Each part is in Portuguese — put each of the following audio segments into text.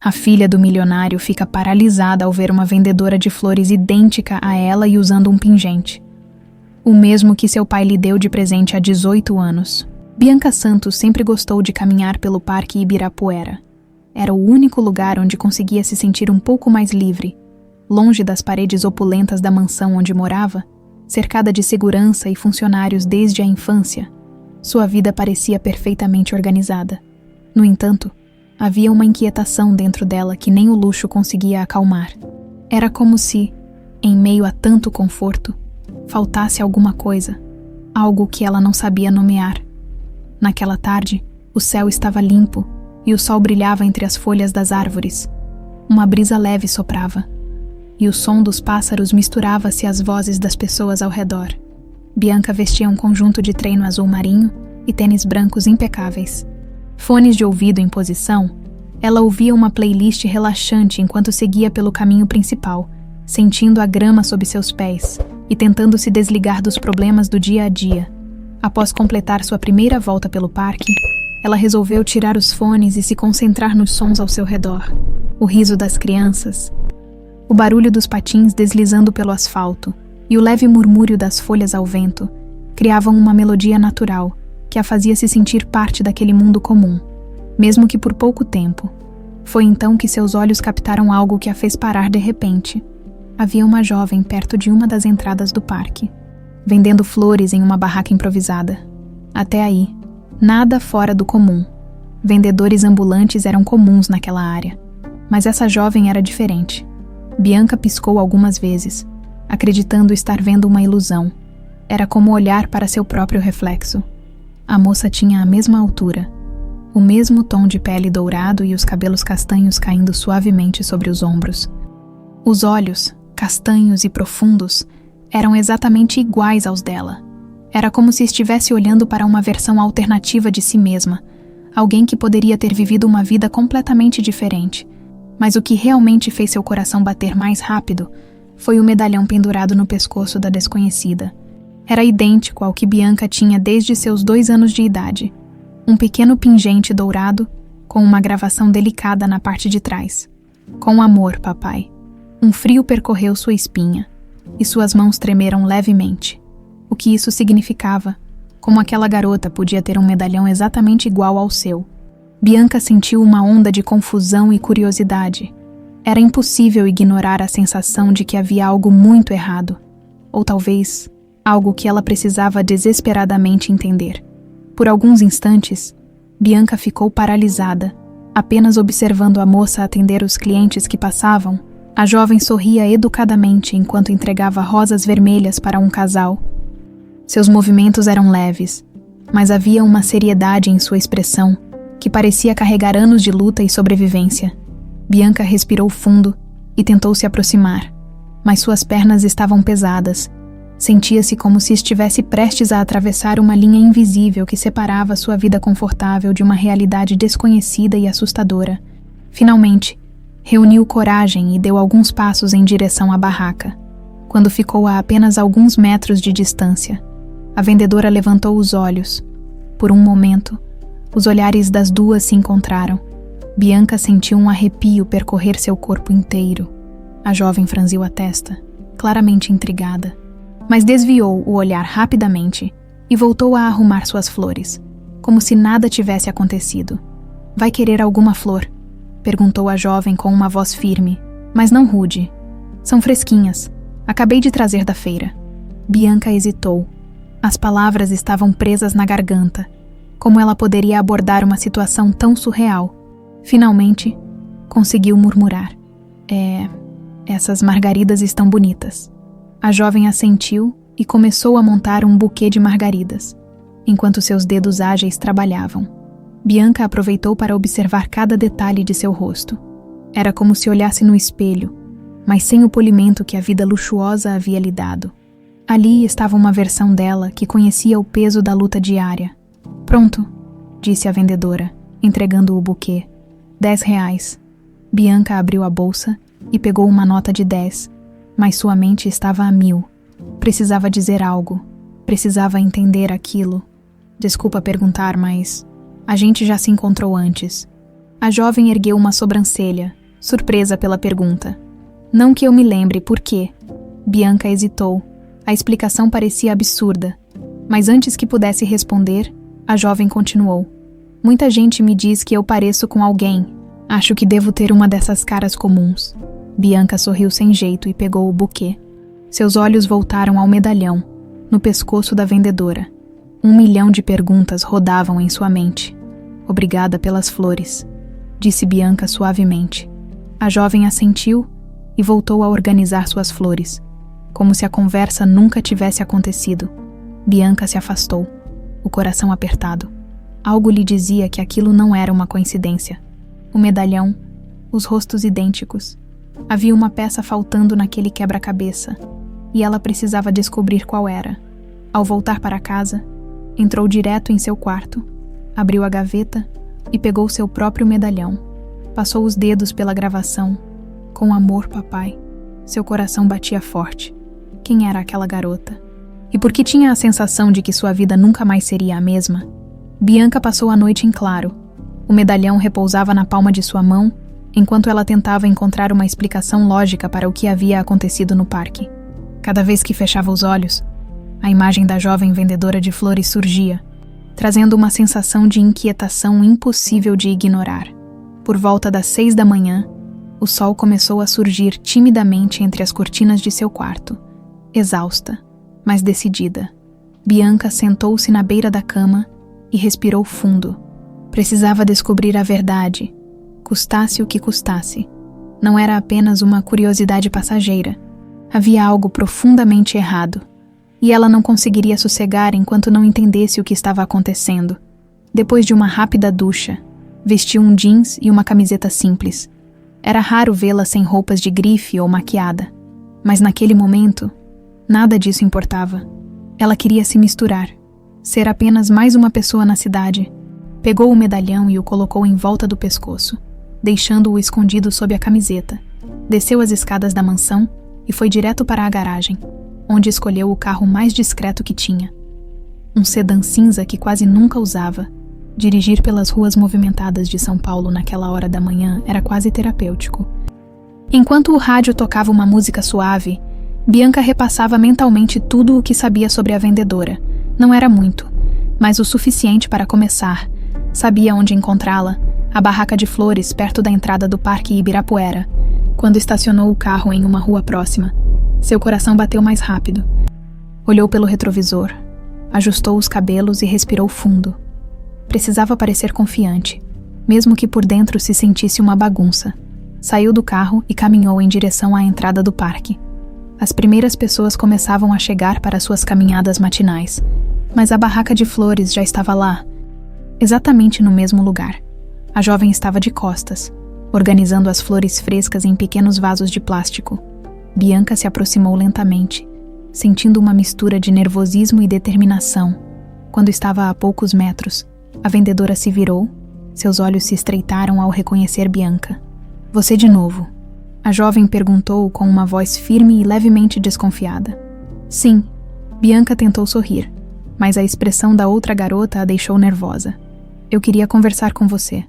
A filha do milionário fica paralisada ao ver uma vendedora de flores idêntica a ela e usando um pingente. O mesmo que seu pai lhe deu de presente há 18 anos. Bianca Santos sempre gostou de caminhar pelo Parque Ibirapuera. Era o único lugar onde conseguia se sentir um pouco mais livre, longe das paredes opulentas da mansão onde morava, cercada de segurança e funcionários desde a infância. Sua vida parecia perfeitamente organizada. No entanto, havia uma inquietação dentro dela que nem o luxo conseguia acalmar. Era como se, em meio a tanto conforto, faltasse alguma coisa, algo que ela não sabia nomear. Naquela tarde, o céu estava limpo e o sol brilhava entre as folhas das árvores. Uma brisa leve soprava, e o som dos pássaros misturava-se às vozes das pessoas ao redor. Bianca vestia um conjunto de treino azul marinho e tênis brancos impecáveis. Fones de ouvido em posição, ela ouvia uma playlist relaxante enquanto seguia pelo caminho principal, sentindo a grama sob seus pés e tentando se desligar dos problemas do dia a dia. Após completar sua primeira volta pelo parque, ela resolveu tirar os fones e se concentrar nos sons ao seu redor. O riso das crianças, o barulho dos patins deslizando pelo asfalto e o leve murmúrio das folhas ao vento criavam uma melodia natural que a fazia se sentir parte daquele mundo comum, mesmo que por pouco tempo. Foi então que seus olhos captaram algo que a fez parar de repente. Havia uma jovem perto de uma das entradas do parque, vendendo flores em uma barraca improvisada. Até aí, nada fora do comum. Vendedores ambulantes eram comuns naquela área, mas essa jovem era diferente. Bianca piscou algumas vezes, acreditando estar vendo uma ilusão. Era como olhar para seu próprio reflexo. A moça tinha a mesma altura, o mesmo tom de pele dourado e os cabelos castanhos caindo suavemente sobre os ombros. Os olhos, castanhos e profundos, eram exatamente iguais aos dela. Era como se estivesse olhando para uma versão alternativa de si mesma, alguém que poderia ter vivido uma vida completamente diferente. Mas o que realmente fez seu coração bater mais rápido foi o medalhão pendurado no pescoço da desconhecida. Era idêntico ao que Bianca tinha desde seus 2 anos de idade. Um pequeno pingente dourado, com uma gravação delicada na parte de trás. Com amor, papai. Um frio percorreu sua espinha, e suas mãos tremeram levemente. O que isso significava? Como aquela garota podia ter um medalhão exatamente igual ao seu? Bianca sentiu uma onda de confusão e curiosidade. Era impossível ignorar a sensação de que havia algo muito errado. Ou talvez, algo que ela precisava desesperadamente entender. Por alguns instantes, Bianca ficou paralisada, apenas observando a moça atender os clientes que passavam. A jovem sorria educadamente enquanto entregava rosas vermelhas para um casal. Seus movimentos eram leves, mas havia uma seriedade em sua expressão que parecia carregar anos de luta e sobrevivência. Bianca respirou fundo e tentou se aproximar, mas suas pernas estavam pesadas. Sentia-se como se estivesse prestes a atravessar uma linha invisível que separava sua vida confortável de uma realidade desconhecida e assustadora. Finalmente, reuniu coragem e deu alguns passos em direção à barraca. Quando ficou a apenas alguns metros de distância, a vendedora levantou os olhos. Por um momento, os olhares das duas se encontraram. Bianca sentiu um arrepio percorrer seu corpo inteiro. A jovem franziu a testa, claramente intrigada, mas desviou o olhar rapidamente e voltou a arrumar suas flores, como se nada tivesse acontecido. "Vai querer alguma flor?" perguntou a jovem com uma voz firme, mas não rude. "São fresquinhas. Acabei de trazer da feira." Bianca hesitou. As palavras estavam presas na garganta. Como ela poderia abordar uma situação tão surreal? Finalmente, conseguiu murmurar. Essas margaridas estão bonitas." A jovem assentiu e começou a montar um buquê de margaridas, enquanto seus dedos ágeis trabalhavam. Bianca aproveitou para observar cada detalhe de seu rosto. Era como se olhasse no espelho, mas sem o polimento que a vida luxuosa havia lhe dado. Ali estava uma versão dela que conhecia o peso da luta diária. "Pronto", disse a vendedora, entregando o buquê. R$10. Bianca abriu a bolsa e pegou uma nota de 10, mas sua mente estava a 1000. Precisava dizer algo. Precisava entender aquilo. "Desculpa perguntar, mas a gente já se encontrou antes." A jovem ergueu uma sobrancelha, surpresa pela pergunta. Não que eu me lembre, por quê? Bianca hesitou. A explicação parecia absurda. Mas antes que pudesse responder, a jovem continuou. Muita gente me diz que eu pareço com alguém. Acho que devo ter uma dessas caras comuns. Bianca sorriu sem jeito e pegou o buquê. Seus olhos voltaram ao medalhão, no pescoço da vendedora. 1 milhão de perguntas rodavam em sua mente. Obrigada pelas flores, disse Bianca suavemente. A jovem assentiu e voltou a organizar suas flores, como se a conversa nunca tivesse acontecido. Bianca se afastou, o coração apertado. Algo lhe dizia que aquilo não era uma coincidência. O medalhão, os rostos idênticos. Havia uma peça faltando naquele quebra-cabeça, e ela precisava descobrir qual era. Ao voltar para casa, entrou direto em seu quarto, abriu a gaveta e pegou seu próprio medalhão. Passou os dedos pela gravação. Com amor, papai. Seu coração batia forte. Quem era aquela garota? E por que tinha a sensação de que sua vida nunca mais seria a mesma? Bianca passou a noite em claro. O medalhão repousava na palma de sua mão, enquanto ela tentava encontrar uma explicação lógica para o que havia acontecido no parque. Cada vez que fechava os olhos, a imagem da jovem vendedora de flores surgia, trazendo uma sensação de inquietação impossível de ignorar. Por volta das 6 da manhã, o sol começou a surgir timidamente entre as cortinas de seu quarto. Exausta, mas decidida, Bianca sentou-se na beira da cama e respirou fundo. Precisava descobrir a verdade, custasse o que custasse. Não era apenas uma curiosidade passageira. Havia algo profundamente errado, e ela não conseguiria sossegar enquanto não entendesse o que estava acontecendo. Depois de uma rápida ducha, vestiu um jeans e uma camiseta simples. Era raro vê-la sem roupas de grife ou maquiada, mas naquele momento, nada disso importava. Ela queria se misturar, ser apenas mais uma pessoa na cidade. Pegou o medalhão e o colocou em volta do pescoço, deixando-o escondido sob a camiseta. Desceu as escadas da mansão e foi direto para a garagem, onde escolheu o carro mais discreto que tinha. Um sedã cinza que quase nunca usava. Dirigir pelas ruas movimentadas de São Paulo naquela hora da manhã era quase terapêutico. Enquanto o rádio tocava uma música suave, Bianca repassava mentalmente tudo o que sabia sobre a vendedora. Não era muito, mas o suficiente para começar. Sabia onde encontrá-la, a barraca de flores perto da entrada do Parque Ibirapuera. Quando estacionou o carro em uma rua próxima, seu coração bateu mais rápido. Olhou pelo retrovisor, ajustou os cabelos e respirou fundo. Precisava parecer confiante, mesmo que por dentro se sentisse uma bagunça. Saiu do carro e caminhou em direção à entrada do parque. As primeiras pessoas começavam a chegar para suas caminhadas matinais, mas a barraca de flores já estava lá, exatamente no mesmo lugar. A jovem estava de costas, organizando as flores frescas em pequenos vasos de plástico. Bianca se aproximou lentamente, sentindo uma mistura de nervosismo e determinação. Quando estava a poucos metros, a vendedora se virou, seus olhos se estreitaram ao reconhecer Bianca. Você de novo? A jovem perguntou com uma voz firme e levemente desconfiada. Sim, Bianca tentou sorrir, mas a expressão da outra garota a deixou nervosa. Eu queria conversar com você.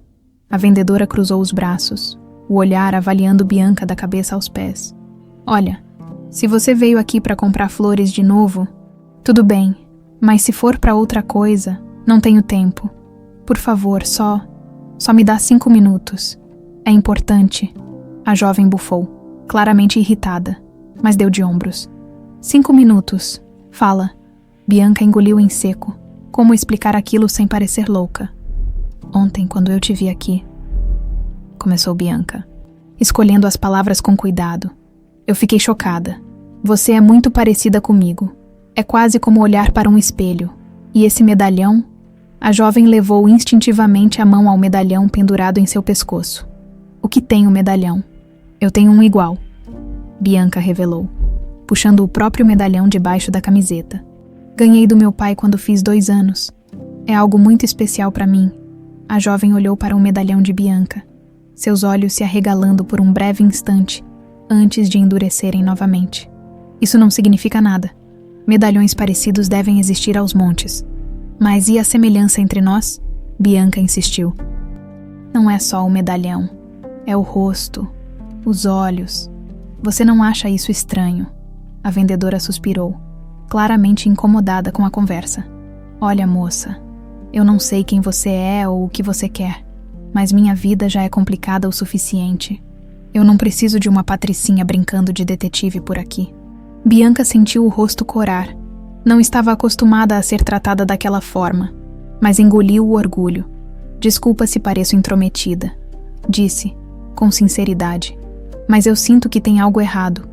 A vendedora cruzou os braços, o olhar avaliando Bianca da cabeça aos pés. Olha, se você veio aqui para comprar flores de novo, tudo bem, mas se for para outra coisa, não tenho tempo. Por favor, só me dá 5 minutos. É importante. A jovem bufou, claramente irritada, mas deu de ombros. 5 minutos. Fala. Bianca engoliu em seco. Como explicar aquilo sem parecer louca? Ontem, quando eu te vi aqui, começou Bianca, escolhendo as palavras com cuidado. Eu fiquei chocada. Você é muito parecida comigo. É quase como olhar para um espelho. E esse medalhão? A jovem levou instintivamente a mão ao medalhão pendurado em seu pescoço. O que tem o medalhão? Eu tenho um igual. Bianca revelou, puxando o próprio medalhão debaixo da camiseta. Ganhei do meu pai quando fiz 2 anos. É algo muito especial para mim. A jovem olhou para o medalhão de Bianca, seus olhos se arregalando por um breve instante, antes de endurecerem novamente. Isso não significa nada. Medalhões parecidos devem existir aos montes. Mas e a semelhança entre nós? Bianca insistiu. Não é só o medalhão. É o rosto, os olhos. Você não acha isso estranho? A vendedora suspirou, claramente incomodada com a conversa. Olha, moça, eu não sei quem você é ou o que você quer, mas minha vida já é complicada o suficiente. Eu não preciso de uma patricinha brincando de detetive por aqui. Bianca sentiu o rosto corar. Não estava acostumada a ser tratada daquela forma, mas engoliu o orgulho. Desculpa se pareço intrometida, disse, com sinceridade. Mas eu sinto que tem algo errado,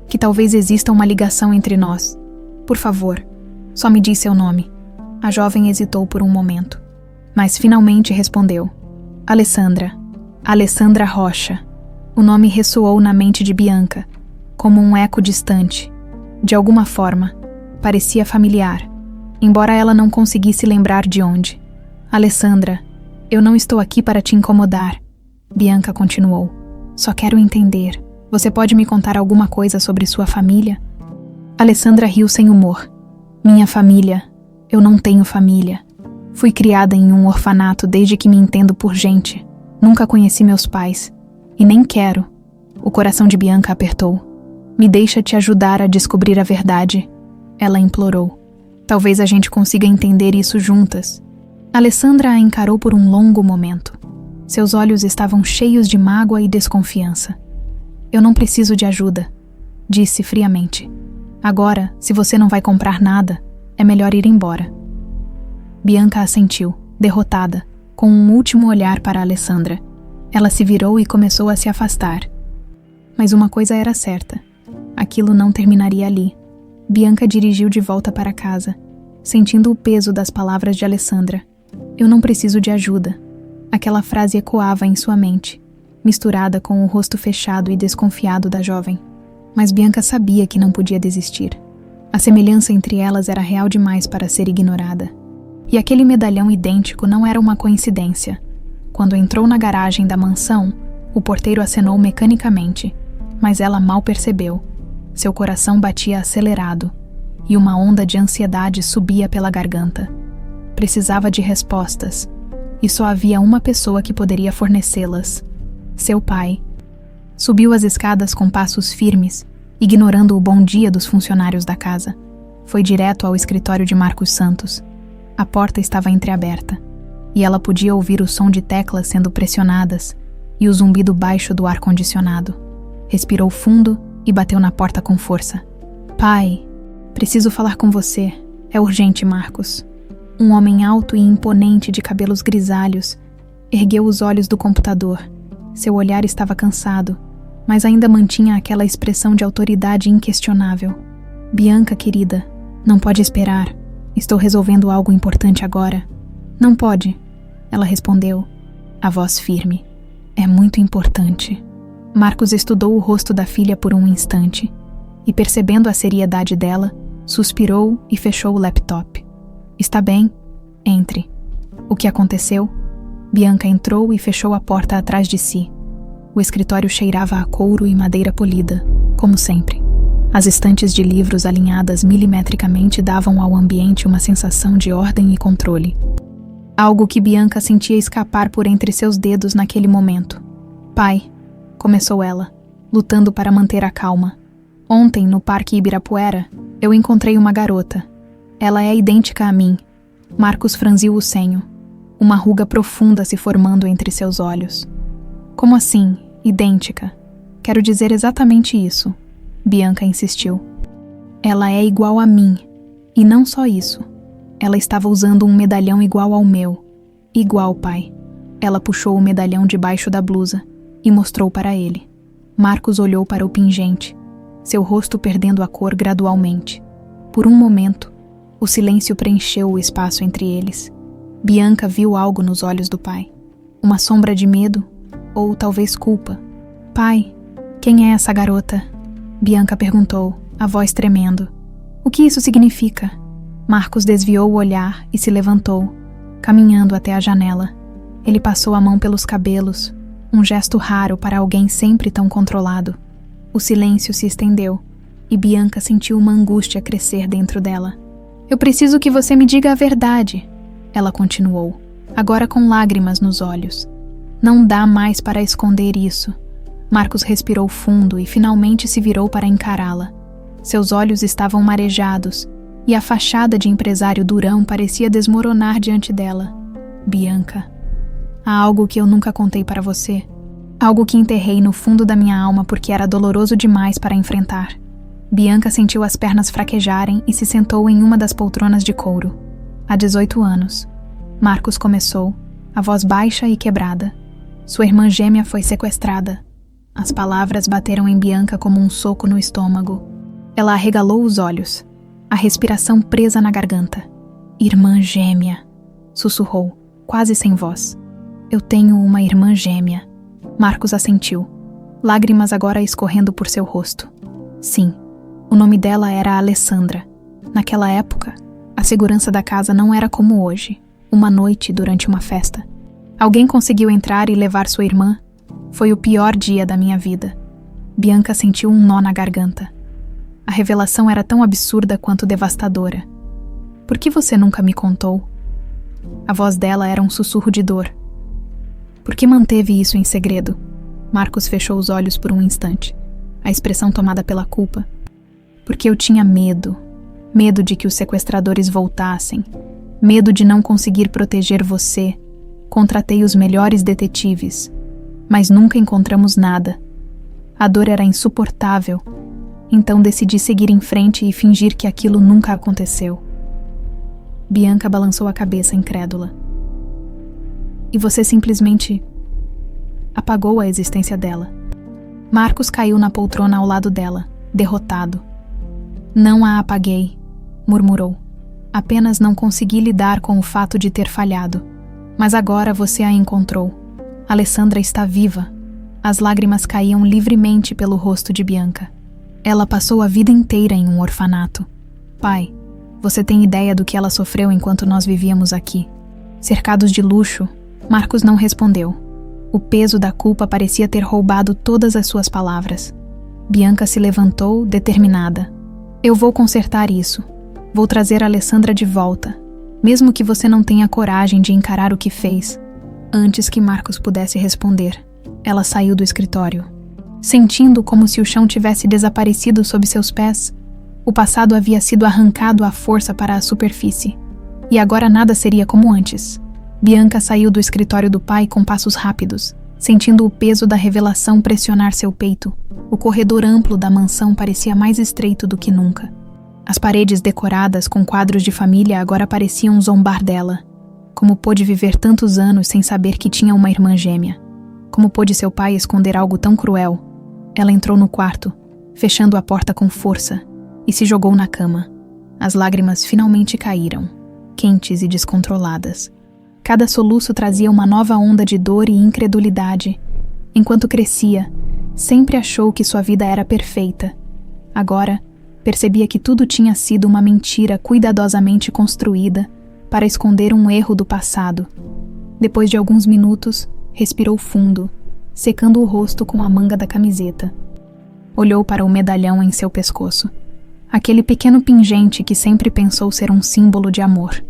que talvez exista uma ligação entre nós. Por favor, só me diz seu nome. A jovem hesitou por um momento, mas finalmente respondeu. Alessandra. Alessandra Rocha. O nome ressoou na mente de Bianca, como um eco distante. De alguma forma, parecia familiar, embora ela não conseguisse lembrar de onde. Alessandra, eu não estou aqui para te incomodar, Bianca continuou. Só quero entender. Você pode me contar alguma coisa sobre sua família? Alessandra riu sem humor. Minha família? Eu não tenho família. Fui criada em um orfanato desde que me entendo por gente. Nunca conheci meus pais. E nem quero. O coração de Bianca apertou. Me deixa te ajudar a descobrir a verdade. Ela implorou. Talvez a gente consiga entender isso juntas. Alessandra a encarou por um longo momento. Seus olhos estavam cheios de mágoa e desconfiança. Eu não preciso de ajuda, disse friamente. Agora, se você não vai comprar nada, é melhor ir embora. Bianca assentiu, derrotada, com um último olhar para Alessandra. Ela se virou e começou a se afastar. Mas uma coisa era certa. Aquilo não terminaria ali. Bianca dirigiu de volta para casa, sentindo o peso das palavras de Alessandra. Eu não preciso de ajuda. Aquela frase ecoava em sua mente, misturada com o rosto fechado e desconfiado da jovem. Mas Bianca sabia que não podia desistir. A semelhança entre elas era real demais para ser ignorada. E aquele medalhão idêntico não era uma coincidência. Quando entrou na garagem da mansão, o porteiro acenou mecanicamente, mas ela mal percebeu. Seu coração batia acelerado, e uma onda de ansiedade subia pela garganta. Precisava de respostas, e só havia uma pessoa que poderia fornecê-las: seu pai. Subiu as escadas com passos firmes, ignorando o bom dia dos funcionários da casa. Foi direto ao escritório de Marcos Santos. A porta estava entreaberta, e ela podia ouvir o som de teclas sendo pressionadas e o zumbido baixo do ar-condicionado. Respirou fundo e bateu na porta com força. Pai, preciso falar com você. É urgente, Marcos. Um homem alto e imponente de cabelos grisalhos ergueu os olhos do computador. Seu olhar estava cansado, mas ainda mantinha aquela expressão de autoridade inquestionável. Bianca, querida, não pode esperar. Estou resolvendo algo importante agora. Não pode, ela respondeu, a voz firme. É muito importante. Marcos estudou o rosto da filha por um instante e, percebendo a seriedade dela, suspirou e fechou o laptop. Está bem, entre. O que aconteceu? Bianca entrou e fechou a porta atrás de si. O escritório cheirava a couro e madeira polida, como sempre. As estantes de livros alinhadas milimetricamente davam ao ambiente uma sensação de ordem e controle. Algo que Bianca sentia escapar por entre seus dedos naquele momento. Pai, começou ela, lutando para manter a calma. Ontem, no Parque Ibirapuera, eu encontrei uma garota. Ela é idêntica a mim. Marcos franziu o senho, uma ruga profunda se formando entre seus olhos. Como assim, idêntica? Quero dizer exatamente isso, Bianca insistiu. Ela é igual a mim, e não só isso. Ela estava usando um medalhão igual ao meu. Igual, pai. Ela puxou o medalhão debaixo da blusa e mostrou para ele. Marcos olhou para o pingente, seu rosto perdendo a cor gradualmente. Por um momento, o silêncio preencheu o espaço entre eles. Bianca viu algo nos olhos do pai. Uma sombra de medo, ou talvez culpa. Pai, quem é essa garota? Bianca perguntou, a voz tremendo. O que isso significa? Marcos desviou o olhar e se levantou, caminhando até a janela. Ele passou a mão pelos cabelos, um gesto raro para alguém sempre tão controlado. O silêncio se estendeu, e Bianca sentiu uma angústia crescer dentro dela. Eu preciso que você me diga a verdade, ela continuou, agora com lágrimas nos olhos. Não dá mais para esconder isso. Marcos respirou fundo e finalmente se virou para encará-la. Seus olhos estavam marejados e a fachada de empresário durão parecia desmoronar diante dela. Bianca, há algo que eu nunca contei para você. Algo que enterrei no fundo da minha alma porque era doloroso demais para enfrentar. Bianca sentiu as pernas fraquejarem e se sentou em uma das poltronas de couro. Há 18 anos. Marcos começou, a voz baixa e quebrada. Sua irmã gêmea foi sequestrada. As palavras bateram em Bianca como um soco no estômago. Ela arregalou os olhos, a respiração presa na garganta. Irmã gêmea, sussurrou, quase sem voz. Eu tenho uma irmã gêmea. Marcos assentiu, lágrimas agora escorrendo por seu rosto. Sim, o nome dela era Alessandra. Naquela época, a segurança da casa não era como hoje. Uma noite durante uma festa. Alguém conseguiu entrar e levar sua irmã. Foi o pior dia da minha vida. Bianca sentiu um nó na garganta. A revelação era tão absurda quanto devastadora. Por que você nunca me contou? A voz dela era um sussurro de dor. Por que manteve isso em segredo? Marcos fechou os olhos por um instante, a expressão tomada pela culpa. Porque eu tinha medo. Medo de que os sequestradores voltassem. Medo de não conseguir proteger você. Contratei os melhores detetives, mas nunca encontramos nada. A dor era insuportável, então decidi seguir em frente e fingir que aquilo nunca aconteceu. Bianca balançou a cabeça incrédula. E você simplesmente apagou a existência dela. Marcos caiu na poltrona ao lado dela, derrotado. Não a apaguei, murmurou. Apenas não consegui lidar com o fato de ter falhado. Mas agora você a encontrou. Alessandra está viva. As lágrimas caíam livremente pelo rosto de Bianca. Ela passou a vida inteira em um orfanato. Pai, você tem ideia do que ela sofreu enquanto nós vivíamos aqui? Cercados de luxo, Marcos não respondeu. O peso da culpa parecia ter roubado todas as suas palavras. Bianca se levantou, determinada. Eu vou consertar isso. Vou trazer a Alessandra de volta, mesmo que você não tenha coragem de encarar o que fez. Antes que Marcos pudesse responder, ela saiu do escritório. Sentindo como se o chão tivesse desaparecido sob seus pés, o passado havia sido arrancado à força para a superfície. E agora nada seria como antes. Bianca saiu do escritório do pai com passos rápidos, sentindo o peso da revelação pressionar seu peito. O corredor amplo da mansão parecia mais estreito do que nunca. As paredes decoradas com quadros de família agora pareciam zombar dela. Como pôde viver tantos anos sem saber que tinha uma irmã gêmea? Como pôde seu pai esconder algo tão cruel? Ela entrou no quarto, fechando a porta com força, e se jogou na cama. As lágrimas finalmente caíram, quentes e descontroladas. Cada soluço trazia uma nova onda de dor e incredulidade. Enquanto crescia, sempre achou que sua vida era perfeita. Agora, percebia que tudo tinha sido uma mentira cuidadosamente construída para esconder um erro do passado. Depois de alguns minutos, respirou fundo, secando o rosto com a manga da camiseta. Olhou para o medalhão em seu pescoço. Aquele pequeno pingente que sempre pensou ser um símbolo de amor.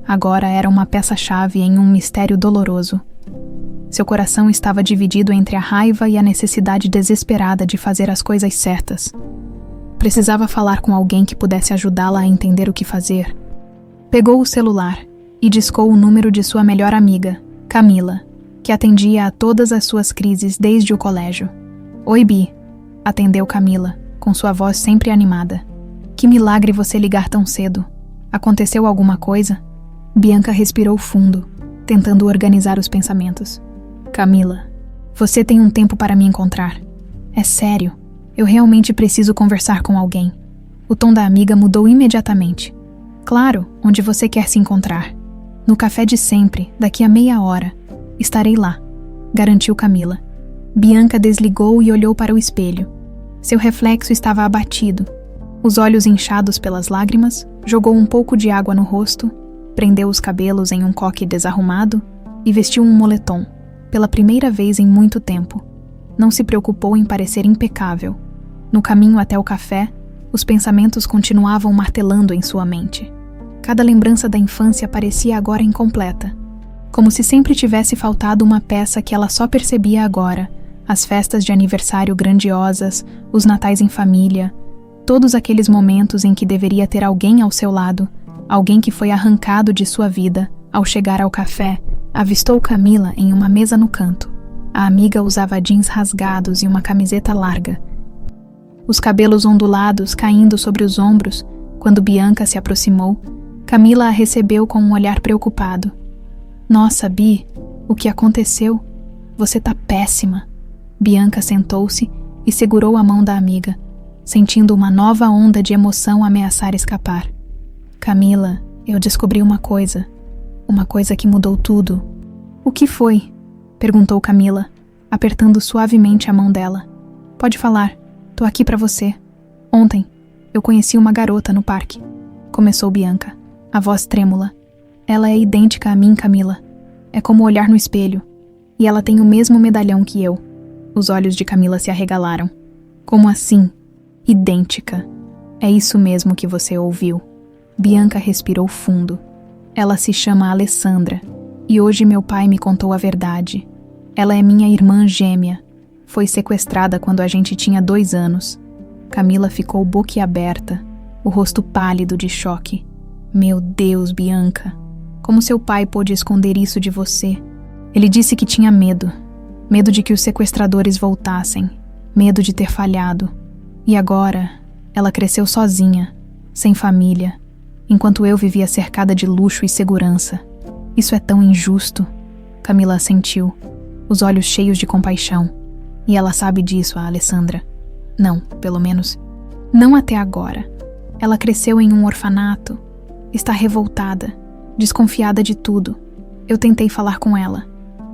Agora era uma peça-chave em um mistério doloroso. Seu coração estava dividido entre a raiva e a necessidade desesperada de fazer as coisas certas. Precisava falar com alguém que pudesse ajudá-la a entender o que fazer. Pegou o celular e discou o número de sua melhor amiga, Camila, que atendia a todas as suas crises desde o colégio. Oi, Bi, atendeu Camila, com sua voz sempre animada. Que milagre você ligar tão cedo. Aconteceu alguma coisa? Bianca respirou fundo, tentando organizar os pensamentos. Camila, você tem um tempo para me encontrar. É sério, eu realmente preciso conversar com alguém. O tom da amiga mudou imediatamente. Claro, onde você quer se encontrar. No café de sempre, daqui a meia hora. Estarei lá, garantiu Camila. Bianca desligou e olhou para o espelho. Seu reflexo estava abatido. Os olhos inchados pelas lágrimas, jogou um pouco de água no rosto, prendeu os cabelos em um coque desarrumado e vestiu um moletom, pela primeira vez em muito tempo. Não se preocupou em parecer impecável. No caminho até o café, os pensamentos continuavam martelando em sua mente. Cada lembrança da infância parecia agora incompleta. como se sempre tivesse faltado uma peça que ela só percebia agora: as festas de aniversário grandiosas, os natais em família, todos aqueles momentos em que deveria ter alguém ao seu lado, alguém que foi arrancado de sua vida. Ao chegar ao café, avistou Camila em uma mesa no canto. A amiga usava jeans rasgados e uma camiseta larga, os cabelos ondulados caindo sobre os ombros. Quando Bianca se aproximou, Camila a recebeu com um olhar preocupado. Nossa, Bi, o que aconteceu? Você tá péssima. Bianca sentou-se e segurou a mão da amiga, sentindo uma nova onda de emoção ameaçar escapar. Camila, eu descobri uma coisa que mudou tudo. O que foi? Perguntou Camila, apertando suavemente a mão dela. Pode falar, tô aqui pra você. Ontem, eu conheci uma garota no parque. Começou Bianca, a voz trêmula. Ela é idêntica a mim, Camila. É como olhar no espelho. E ela tem o mesmo medalhão que eu. Os olhos de Camila se arregalaram. Como assim? Idêntica. É isso mesmo que você ouviu. Bianca respirou fundo. Ela se chama Alessandra. E hoje meu pai me contou a verdade. Ela é minha irmã gêmea. Foi sequestrada quando a gente tinha 2 anos. Camila ficou boquiaberta, o rosto pálido de choque. Meu Deus, Bianca. Como seu pai pôde esconder isso de você? Ele disse que tinha medo. Medo de que os sequestradores voltassem. Medo de ter falhado. E agora, ela cresceu sozinha, sem família, enquanto eu vivia cercada de luxo e segurança. Isso é tão injusto. Camila assentiu, os olhos cheios de compaixão. E ela sabe disso, a Alessandra. Não, pelo menos, não até agora. Ela cresceu em um orfanato. Está revoltada, desconfiada de tudo. Eu tentei falar com ela,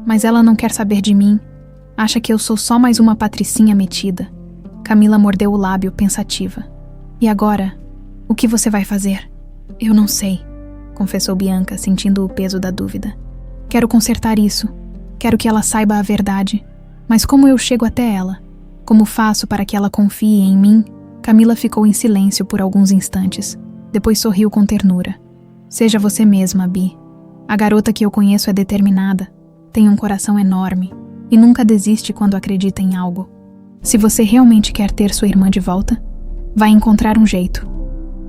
mas ela não quer saber de mim. Acha que eu sou só mais uma patricinha metida. Camila mordeu o lábio, pensativa. E agora? O que você vai fazer? Eu não sei, confessou Bianca, sentindo o peso da dúvida. Quero consertar isso. Quero que ela saiba a verdade. Mas como eu chego até ela? Como faço para que ela confie em mim? Camila ficou em silêncio por alguns instantes. Depois sorriu com ternura. Seja você mesma, Bi. A garota que eu conheço é determinada, tem um coração enorme e nunca desiste quando acredita em algo. Se você realmente quer ter sua irmã de volta, vai encontrar um jeito.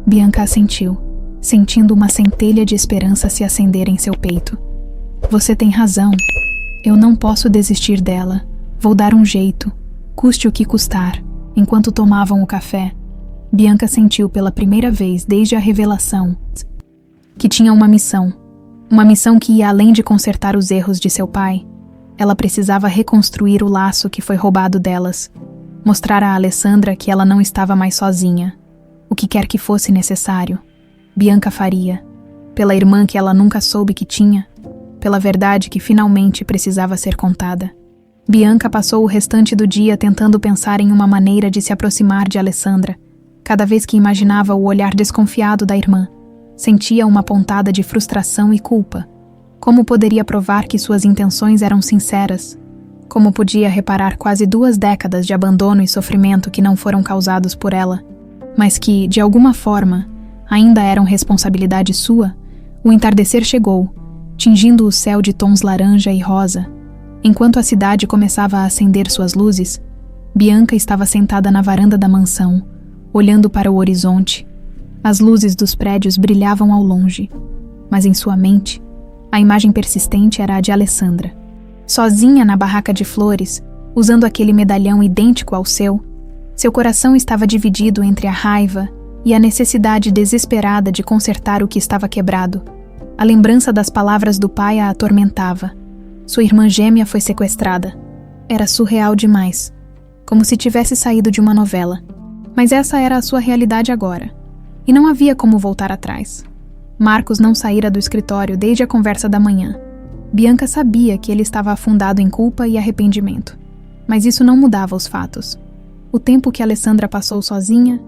Bianca assentiu, sentindo uma centelha de esperança se acender em seu peito. Você tem razão. Eu não posso desistir dela. Vou dar um jeito, custe o que custar. Enquanto tomavam o café, Bianca sentiu pela primeira vez desde a revelação que tinha uma missão que ia além de consertar os erros de seu pai. Ela precisava reconstruir o laço que foi roubado delas, mostrar a Alessandra que ela não estava mais sozinha. O que quer que fosse necessário, Bianca faria, pela irmã que ela nunca soube que tinha, pela verdade que finalmente precisava ser contada. Bianca passou o restante do dia tentando pensar em uma maneira de se aproximar de Alessandra. Cada vez que imaginava o olhar desconfiado da irmã, sentia uma pontada de frustração e culpa. Como poderia provar que suas intenções eram sinceras? Como podia reparar quase 2 décadas de abandono e sofrimento que não foram causados por ela, mas que, de alguma forma, ainda eram responsabilidade sua? O entardecer chegou, tingindo o céu de tons laranja e rosa. Enquanto a cidade começava a acender suas luzes, Bianca estava sentada na varanda da mansão, olhando para o horizonte. As luzes dos prédios brilhavam ao longe, mas em sua mente, a imagem persistente era a de Alessandra. Sozinha na barraca de flores, usando aquele medalhão idêntico ao seu coração estava dividido entre a raiva e a necessidade desesperada de consertar o que estava quebrado. A lembrança das palavras do pai a atormentava. Sua irmã gêmea foi sequestrada. Era surreal demais, como se tivesse saído de uma novela. Mas essa era a sua realidade agora, e não havia como voltar atrás. Marcos não saíra do escritório desde a conversa da manhã. Bianca sabia que ele estava afundado em culpa e arrependimento, mas isso não mudava os fatos. O tempo que Alessandra passou sozinha,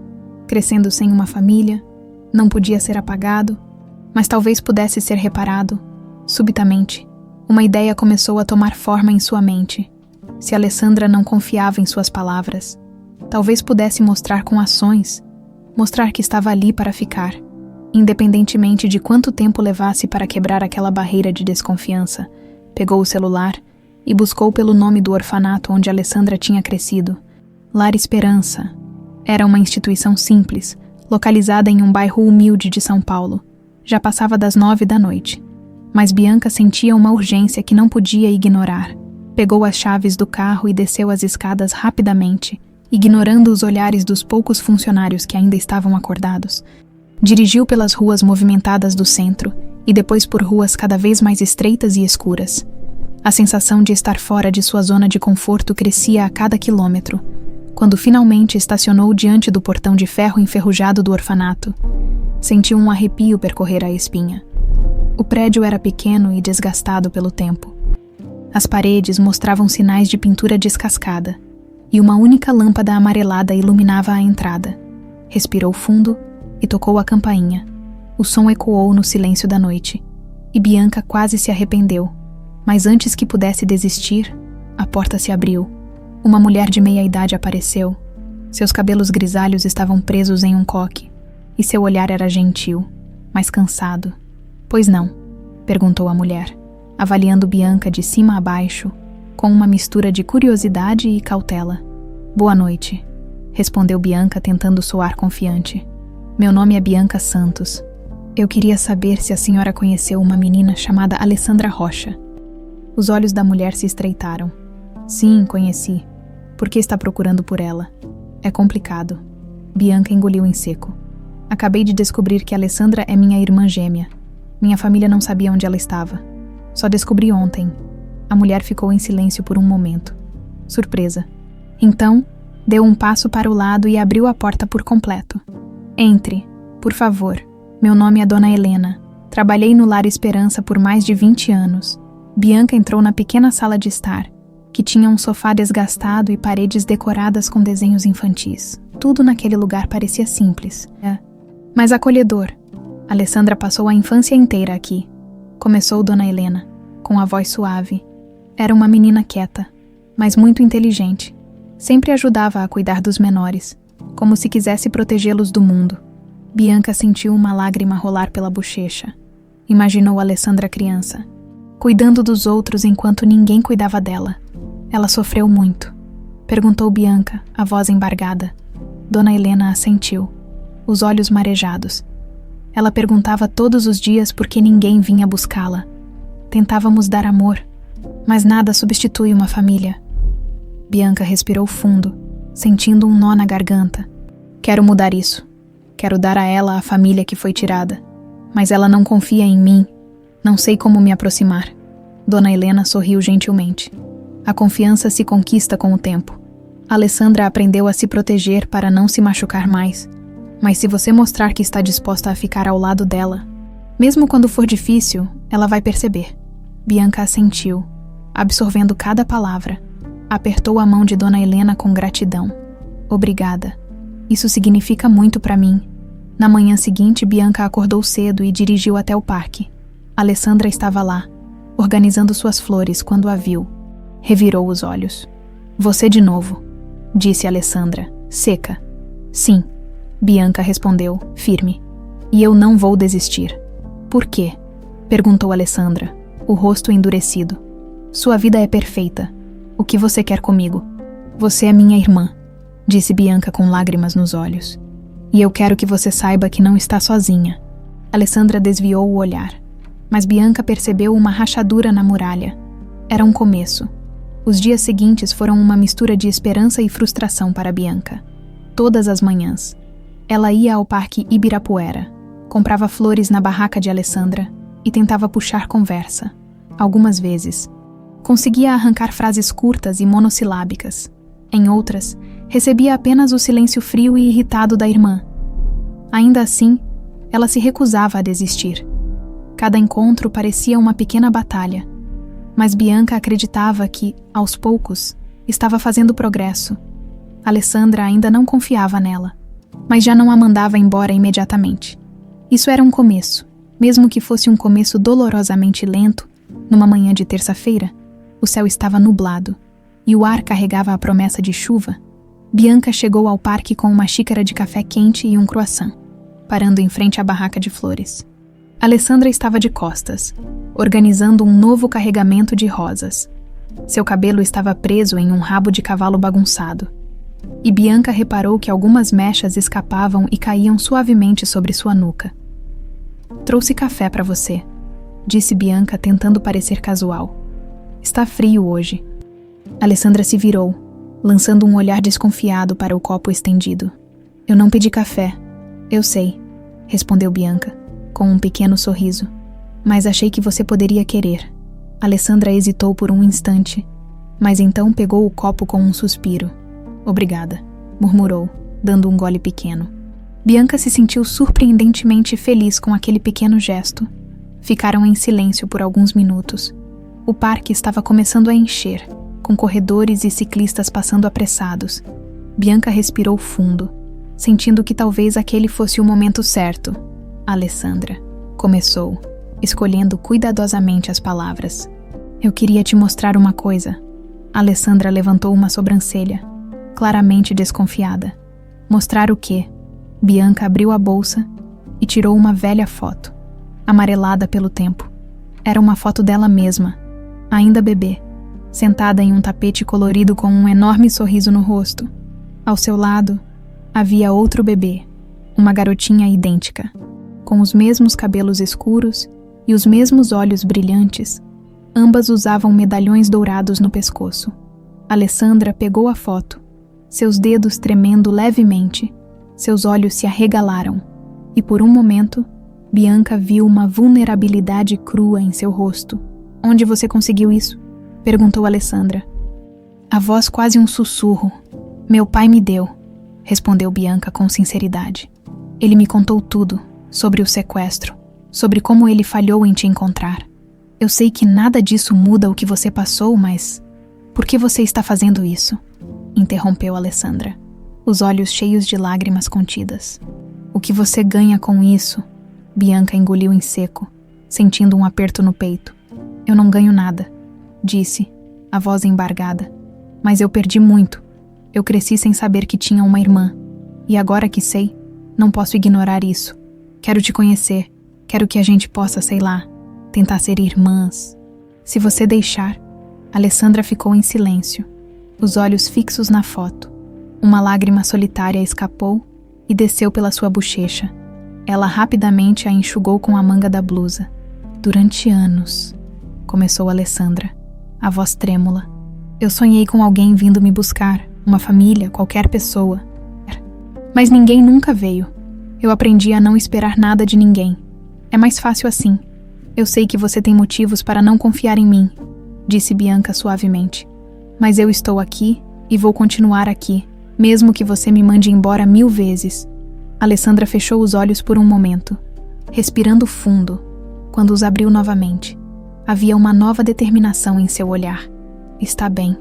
crescendo sem uma família, não podia ser apagado, mas talvez pudesse ser reparado. Subitamente, uma ideia começou a tomar forma em sua mente. Se Alessandra não confiava em suas palavras, talvez pudesse mostrar com ações, mostrar que estava ali para ficar. Independentemente de quanto tempo levasse para quebrar aquela barreira de desconfiança, pegou o celular e buscou pelo nome do orfanato onde Alessandra tinha crescido. Lar Esperança. Era uma instituição simples, localizada em um bairro humilde de São Paulo. Já passava das 9 da noite. Mas Bianca sentia uma urgência que não podia ignorar. Pegou as chaves do carro e desceu as escadas rapidamente, ignorando os olhares dos poucos funcionários que ainda estavam acordados. Dirigiu pelas ruas movimentadas do centro e depois por ruas cada vez mais estreitas e escuras. A sensação de estar fora de sua zona de conforto crescia a cada quilômetro. Quando finalmente estacionou diante do portão de ferro enferrujado do orfanato, sentiu um arrepio percorrer a espinha. O prédio era pequeno e desgastado pelo tempo. As paredes mostravam sinais de pintura descascada, e uma única lâmpada amarelada iluminava a entrada. Respirou fundo e tocou a campainha. O som ecoou no silêncio da noite, e Bianca quase se arrependeu. Mas antes que pudesse desistir, a porta se abriu. Uma mulher de meia-idade apareceu. Seus cabelos grisalhos estavam presos em um coque, e seu olhar era gentil, mas cansado. "Pois não?", perguntou a mulher, avaliando Bianca de cima a baixo, com uma mistura de curiosidade e cautela. "Boa noite", respondeu Bianca tentando soar confiante. "Meu nome é Bianca Santos. Eu queria saber se a senhora conheceu uma menina chamada Alessandra Rocha." Os olhos da mulher se estreitaram. "Sim, conheci. Por que está procurando por ela?" "É complicado." Bianca engoliu em seco. "Acabei de descobrir que Alessandra é minha irmã gêmea. Minha família não sabia onde ela estava. Só descobri ontem." A mulher ficou em silêncio por um momento. Surpresa. Então, deu um passo para o lado e abriu a porta por completo. "Entre, por favor. Meu nome é Dona Helena. Trabalhei no Lar Esperança por mais de 20 anos." Bianca entrou na pequena sala de estar, que tinha um sofá desgastado e paredes decoradas com desenhos infantis. Tudo naquele lugar parecia simples, mas acolhedor. "Alessandra passou a infância inteira aqui", começou Dona Helena, com a voz suave. Era uma menina quieta, mas muito inteligente. Sempre ajudava a cuidar dos menores, como se quisesse protegê-los do mundo. Bianca sentiu uma lágrima rolar pela bochecha. Imaginou Alessandra criança, cuidando dos outros enquanto ninguém cuidava dela. Ela sofreu muito. Perguntou Bianca, a voz embargada. Dona Helena assentiu, os olhos marejados. Ela perguntava todos os dias por que ninguém vinha buscá-la. Tentávamos dar amor, mas nada substitui uma família. Bianca respirou fundo, sentindo um nó na garganta. Quero mudar isso. Quero dar a ela a família que foi tirada. Mas ela não confia em mim. Não sei como me aproximar. Dona Helena sorriu gentilmente. A confiança se conquista com o tempo. Alessandra aprendeu a se proteger para não se machucar mais. Mas se você mostrar que está disposta a ficar ao lado dela, mesmo quando for difícil, ela vai perceber. Bianca assentiu, absorvendo cada palavra. Apertou a mão de Dona Helena com gratidão. Obrigada. Isso significa muito para mim. Na manhã seguinte, Bianca acordou cedo e dirigiu até o parque. Alessandra estava lá, organizando suas flores quando a viu. Revirou os olhos. Você de novo, disse Alessandra, seca. Sim, Bianca respondeu, firme. E eu não vou desistir. Por quê? Perguntou Alessandra, o rosto endurecido. Sua vida é perfeita. O que você quer comigo? Você é minha irmã, disse Bianca com lágrimas nos olhos. E eu quero que você saiba que não está sozinha. Alessandra desviou o olhar, mas Bianca percebeu uma rachadura na muralha. Era um começo. Os dias seguintes foram uma mistura de esperança e frustração para Bianca. Todas as manhãs, ela ia ao Parque Ibirapuera, comprava flores na barraca de Alessandra e tentava puxar conversa. Algumas vezes, conseguia arrancar frases curtas e monossilábicas. Em outras, recebia apenas o silêncio frio e irritado da irmã. Ainda assim, ela se recusava a desistir. Cada encontro parecia uma pequena batalha, mas Bianca acreditava que, aos poucos, estava fazendo progresso. Alessandra ainda não confiava nela, mas já não a mandava embora imediatamente. Isso era um começo, mesmo que fosse um começo dolorosamente lento. Numa manhã de terça-feira, o céu estava nublado e o ar carregava a promessa de chuva. Bianca chegou ao parque com uma xícara de café quente e um croissant. parando em frente à barraca de flores. Alessandra estava de costas, organizando um novo carregamento de rosas. Seu cabelo estava preso em um rabo de cavalo bagunçado. E Bianca reparou que algumas mechas escapavam e caíam suavemente sobre sua nuca. "Trouxe café para você", disse Bianca, tentando parecer casual. "Está frio hoje." Alessandra se virou, lançando um olhar desconfiado para o copo estendido. "Eu não pedi café." "Eu sei", respondeu Bianca, com um pequeno sorriso. "Mas achei que você poderia querer." Alessandra hesitou por um instante, mas então pegou o copo com um suspiro. "Obrigada", murmurou, dando um gole pequeno. Bianca se sentiu surpreendentemente feliz com aquele pequeno gesto. Ficaram em silêncio por alguns minutos. O parque estava começando a encher, com corredores e ciclistas passando apressados. Bianca respirou fundo, sentindo que talvez aquele fosse o momento certo. "Alessandra", começou, escolhendo cuidadosamente as palavras. "Eu queria te mostrar uma coisa." Alessandra levantou uma sobrancelha, claramente desconfiada. "Mostrar o quê?" Bianca abriu a bolsa e tirou uma velha foto, amarelada pelo tempo. Era uma foto dela mesma, ainda bebê, sentada em um tapete colorido com um enorme sorriso no rosto. Ao seu lado, havia outro bebê, uma garotinha idêntica, com os mesmos cabelos escuros e os mesmos olhos brilhantes. Ambas usavam medalhões dourados no pescoço. Alessandra pegou a foto, seus dedos tremendo levemente, seus olhos se arregalaram, e por um momento, Bianca viu uma vulnerabilidade crua em seu rosto. "Onde você conseguiu isso?" perguntou Alessandra. A voz quase um sussurro. "Meu pai me deu", respondeu Bianca com sinceridade. "Ele me contou tudo, sobre o sequestro, sobre como ele falhou em te encontrar. Eu sei que nada disso muda o que você passou, mas... por que você está fazendo isso?" interrompeu Alessandra, os olhos cheios de lágrimas contidas. "O que você ganha com isso?" Bianca engoliu em seco, sentindo um aperto no peito. "Eu não ganho nada", disse, a voz embargada. "Mas eu perdi muito. Eu cresci sem saber que tinha uma irmã. E agora que sei, não posso ignorar isso. Quero te conhecer. Quero que a gente possa, sei lá, tentar ser irmãs. Se você deixar..." Alessandra ficou em silêncio, os olhos fixos na foto. Uma lágrima solitária escapou e desceu pela sua bochecha. Ela rapidamente a enxugou com a manga da blusa. "Durante anos", começou Alessandra, a voz trêmula. "Eu sonhei com alguém vindo me buscar, uma família, qualquer pessoa. Mas ninguém nunca veio. Eu aprendi a não esperar nada de ninguém. É mais fácil assim. Eu sei que você tem motivos para não confiar em mim", disse Bianca suavemente. "Mas eu estou aqui e vou continuar aqui, mesmo que você me mande embora 1000 vezes." Alessandra fechou os olhos por um momento, respirando fundo. Quando os abriu novamente, havia uma nova determinação em seu olhar. "Está bem",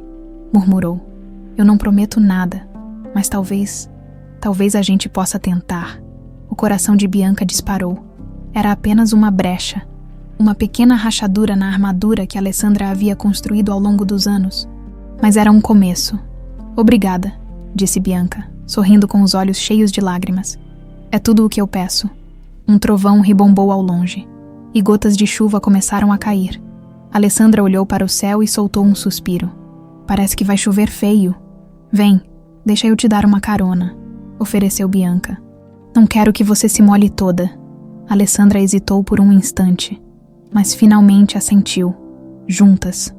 murmurou. "Eu não prometo nada, mas talvez a gente possa tentar." O coração de Bianca disparou. Era apenas uma brecha, uma pequena rachadura na armadura que Alessandra havia construído ao longo dos anos. Mas era um começo. "Obrigada", disse Bianca, sorrindo com os olhos cheios de lágrimas. "É tudo o que eu peço." Um trovão ribombou ao longe, e gotas de chuva começaram a cair. Alessandra olhou para o céu e soltou um suspiro. "Parece que vai chover feio." "Vem, deixa eu te dar uma carona", ofereceu Bianca. "Não quero que você se molhe toda." Alessandra hesitou por um instante, mas finalmente assentiu. Juntas,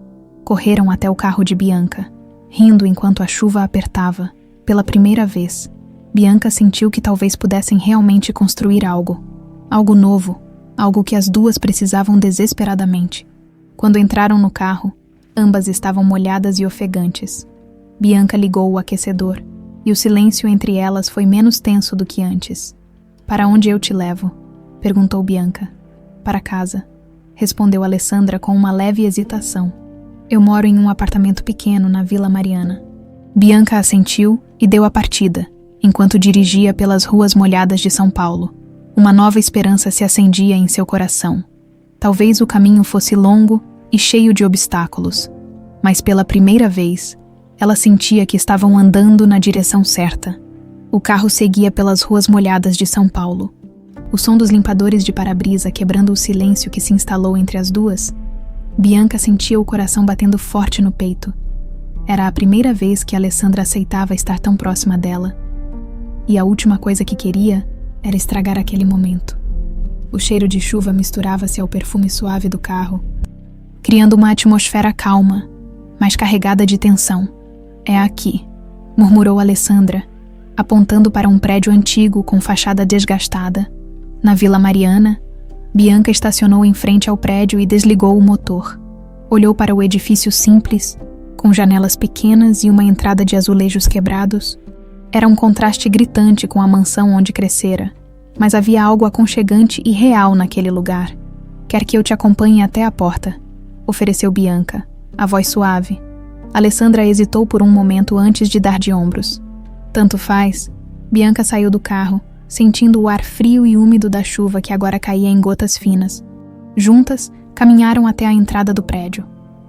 correram até o carro de Bianca, rindo enquanto a chuva apertava. Pela primeira vez, Bianca sentiu que talvez pudessem realmente construir algo. Algo novo, algo que as duas precisavam desesperadamente. Quando entraram no carro, ambas estavam molhadas e ofegantes. Bianca ligou o aquecedor, e o silêncio entre elas foi menos tenso do que antes. "Para onde eu te levo?" perguntou Bianca. "Para casa", respondeu Alessandra com uma leve hesitação. "Eu moro em um apartamento pequeno na Vila Mariana." Bianca assentiu e deu a partida, enquanto dirigia pelas ruas molhadas de São Paulo. Uma nova esperança se acendia em seu coração. Talvez o caminho fosse longo e cheio de obstáculos, mas pela primeira vez, ela sentia que estavam andando na direção certa. O carro seguia pelas ruas molhadas de São Paulo, O som dos limpadores de para-brisa quebrando o silêncio que se instalou entre as duas, Bianca sentia o coração batendo forte no peito. Era a primeira vez que Alessandra aceitava estar tão próxima dela. E a última coisa que queria era estragar aquele momento. O cheiro de chuva misturava-se ao perfume suave do carro, criando uma atmosfera calma, mas carregada de tensão. É aqui, murmurou Alessandra, apontando para um prédio antigo com fachada desgastada. Na Vila Mariana, Bianca estacionou em frente ao prédio e desligou o motor. Olhou para o edifício simples, com janelas pequenas e uma entrada de azulejos quebrados. Era um contraste gritante com a mansão onde crescera, mas havia algo aconchegante e real naquele lugar. Quer que eu te acompanhe até a porta? Ofereceu Bianca, a voz suave. Alessandra hesitou por um momento antes de dar de ombros. Tanto faz. Bianca saiu do carro, sentindo o ar frio e úmido da chuva que agora caía em gotas finas. Juntas, caminharam até a entrada do prédio.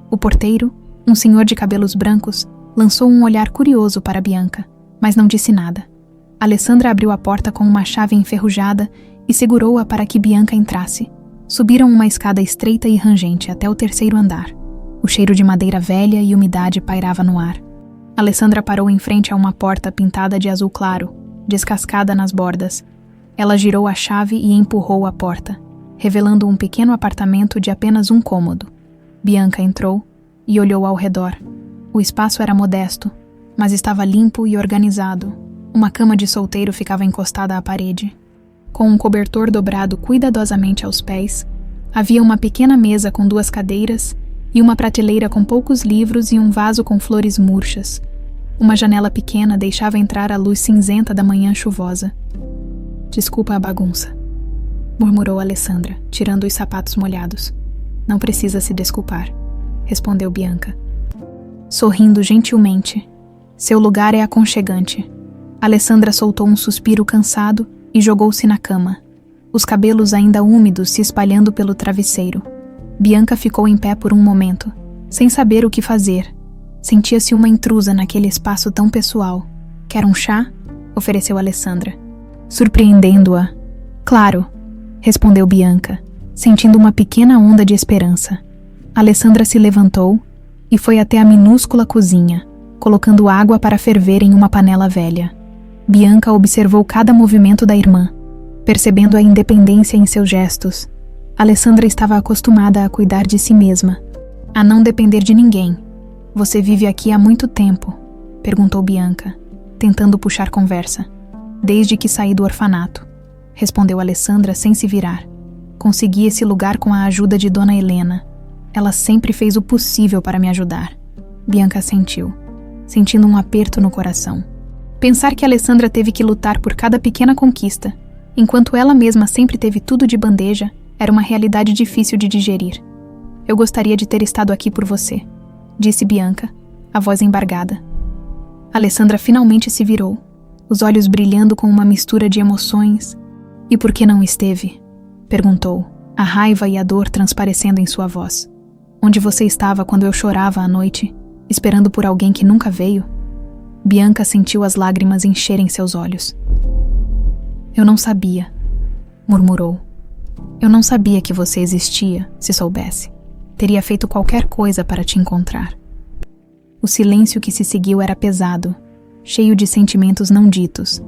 O porteiro, um senhor de cabelos brancos, lançou um olhar curioso para Bianca, mas não disse nada. Alessandra abriu a porta com uma chave enferrujada e segurou-a para que Bianca entrasse. Subiram uma escada estreita e rangente até o 3º andar. O cheiro de madeira velha e umidade pairava no ar. Alessandra parou em frente a uma porta pintada de azul claro, descascada nas bordas. Ela girou a chave e empurrou a porta, revelando um pequeno apartamento de apenas um cômodo. Bianca entrou e olhou ao redor. O espaço era modesto, mas estava limpo e organizado. Uma cama de solteiro ficava encostada à parede. Com um cobertor dobrado cuidadosamente aos pés, havia uma pequena mesa com 2 cadeiras e uma prateleira com poucos livros e um vaso com flores murchas. Uma janela pequena deixava entrar a luz cinzenta da manhã chuvosa. Desculpa a bagunça, murmurou Alessandra, tirando os sapatos molhados. Não precisa se desculpar, respondeu Bianca, sorrindo gentilmente. Seu lugar é aconchegante. Alessandra soltou um suspiro cansado e jogou-se na cama, os cabelos ainda úmidos se espalhando pelo travesseiro. Bianca ficou em pé por um momento, sem saber o que fazer. Sentia-se uma intrusa naquele espaço tão pessoal. Quer um chá? Ofereceu Alessandra, surpreendendo-a. Claro, respondeu Bianca, sentindo uma pequena onda de esperança. Alessandra se levantou e foi até a minúscula cozinha, colocando água para ferver em uma panela velha. Bianca observou cada movimento da irmã, percebendo a independência em seus gestos. Alessandra estava acostumada a cuidar de si mesma, a não depender de ninguém. Você vive aqui há muito tempo? Perguntou Bianca, tentando puxar conversa. Desde que saí do orfanato, respondeu Alessandra sem se virar. Consegui esse lugar com a ajuda de Dona Helena. Ela sempre fez o possível para me ajudar. Bianca assentiu, sentindo um aperto no coração. Pensar que Alessandra teve que lutar por cada pequena conquista, enquanto ela mesma sempre teve tudo de bandeja, era uma realidade difícil de digerir. Eu gostaria de ter estado aqui por você, disse Bianca, a voz embargada. Alessandra finalmente se virou, os olhos brilhando com uma mistura de emoções. E por que não esteve? Perguntou, a raiva e a dor transparecendo em sua voz. Onde você estava quando eu chorava à noite, esperando por alguém que nunca veio? Bianca sentiu as lágrimas encherem seus olhos. Eu não sabia, murmurou. Eu não sabia que você existia, se soubesse. Teria feito qualquer coisa para te encontrar. O silêncio que se seguiu era pesado, cheio de sentimentos não ditos.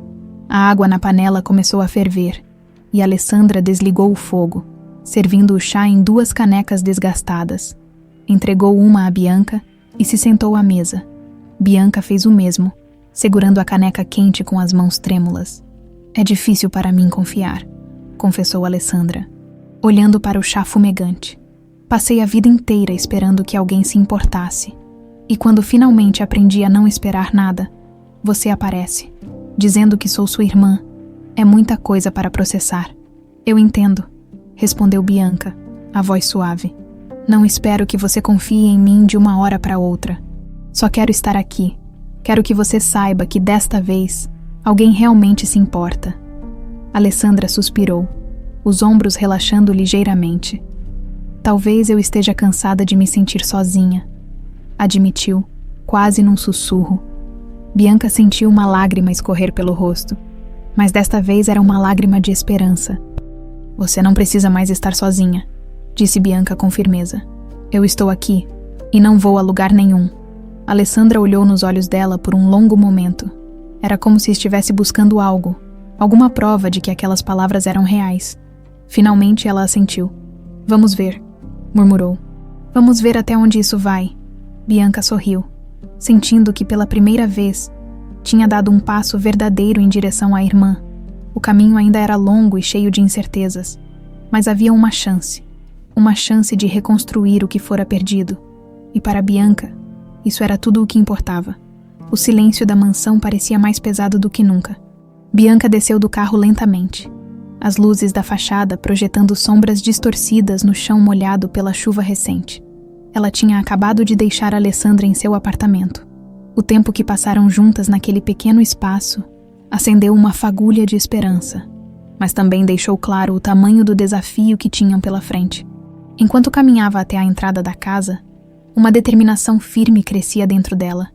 A água na panela começou a ferver, e Alessandra desligou o fogo, servindo o chá em 2 canecas desgastadas. Entregou uma a Bianca e se sentou à mesa. Bianca fez o mesmo, segurando a caneca quente com as mãos trêmulas. É difícil para mim confiar, confessou Alessandra, olhando para o chá fumegante. Passei a vida inteira esperando que alguém se importasse. E quando finalmente aprendi a não esperar nada, você aparece, dizendo que sou sua irmã. É muita coisa para processar. Eu entendo, respondeu Bianca, a voz suave. Não espero que você confie em mim de uma hora para outra. Só quero estar aqui. Quero que você saiba que desta vez, alguém realmente se importa. Alessandra suspirou, os ombros relaxando ligeiramente. Talvez eu esteja cansada de me sentir sozinha, admitiu, quase num sussurro. Bianca sentiu uma lágrima escorrer pelo rosto, mas desta vez era uma lágrima de esperança. Você não precisa mais estar sozinha, disse Bianca com firmeza. Eu estou aqui e não vou a lugar nenhum. Alessandra olhou nos olhos dela por um longo momento. Era como se estivesse buscando algo, alguma prova de que aquelas palavras eram reais. Finalmente ela assentiu. Vamos ver, murmurou. Vamos ver até onde isso vai. Bianca sorriu, sentindo que pela primeira vez tinha dado um passo verdadeiro em direção à irmã. O caminho ainda era longo e cheio de incertezas, mas havia uma chance de reconstruir o que fora perdido. E para Bianca, isso era tudo o que importava. O silêncio da mansão parecia mais pesado do que nunca. Bianca desceu do carro lentamente, as luzes da fachada projetando sombras distorcidas no chão molhado pela chuva recente. Ela tinha acabado de deixar Alessandra em seu apartamento. O tempo que passaram juntas naquele pequeno espaço acendeu uma fagulha de esperança, mas também deixou claro o tamanho do desafio que tinham pela frente. Enquanto caminhava até a entrada da casa, uma determinação firme crescia dentro dela.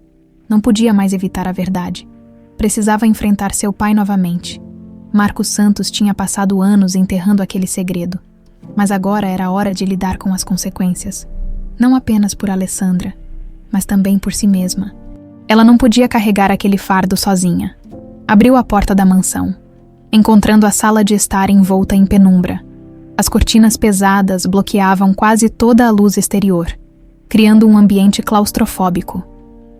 Não podia mais evitar a verdade. Precisava enfrentar seu pai novamente. Marcos Santos tinha passado anos enterrando aquele segredo, mas agora era a hora de lidar com as consequências. Não apenas por Alessandra, mas também por si mesma. Ela não podia carregar aquele fardo sozinha. Abriu a porta da mansão, encontrando a sala de estar envolta em penumbra. As cortinas pesadas bloqueavam quase toda a luz exterior, criando um ambiente claustrofóbico.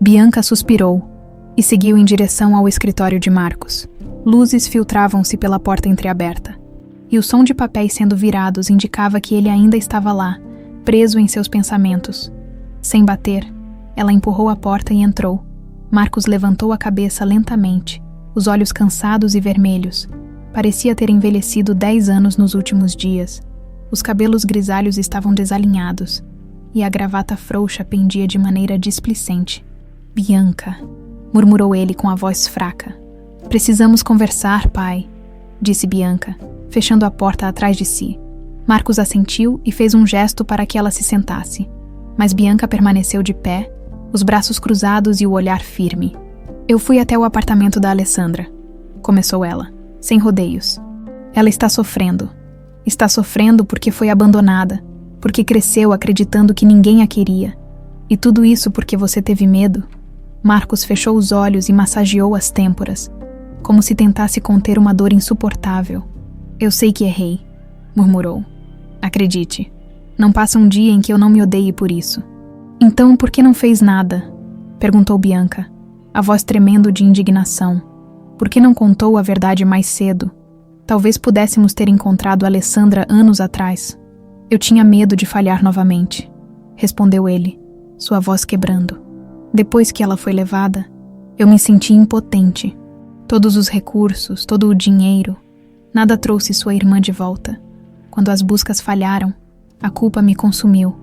Bianca suspirou e seguiu em direção ao escritório de Marcos. Luzes filtravam-se pela porta entreaberta, e o som de papéis sendo virados indicava que ele ainda estava lá, preso em seus pensamentos. Sem bater, ela empurrou a porta e entrou. Marcos levantou a cabeça lentamente, os olhos cansados e vermelhos. Parecia ter envelhecido 10 anos nos últimos dias. Os cabelos grisalhos estavam desalinhados, e a gravata frouxa pendia de maneira displicente. Bianca, murmurou ele com a voz fraca. Precisamos conversar, pai, disse Bianca, fechando a porta atrás de si. Marcos assentiu e fez um gesto para que ela se sentasse, mas Bianca permaneceu de pé, os braços cruzados e o olhar firme. Eu fui até o apartamento da Alessandra, começou ela, sem rodeios. Ela está sofrendo. Está sofrendo porque foi abandonada, porque cresceu acreditando que ninguém a queria. E tudo isso porque você teve medo. Marcos fechou os olhos e massageou as têmporas, como se tentasse conter uma dor insuportável. Eu sei que errei, murmurou. Acredite, não passa um dia em que eu não me odeie por isso. Então, por que não fez nada? Perguntou Bianca, a voz tremendo de indignação. Por que não contou a verdade mais cedo? Talvez pudéssemos ter encontrado Alessandra anos atrás. Eu tinha medo de falhar novamente, respondeu ele, sua voz quebrando. Depois que ela foi levada, eu me senti impotente. Todos os recursos, todo o dinheiro, nada trouxe sua irmã de volta. Quando as buscas falharam, a culpa me consumiu.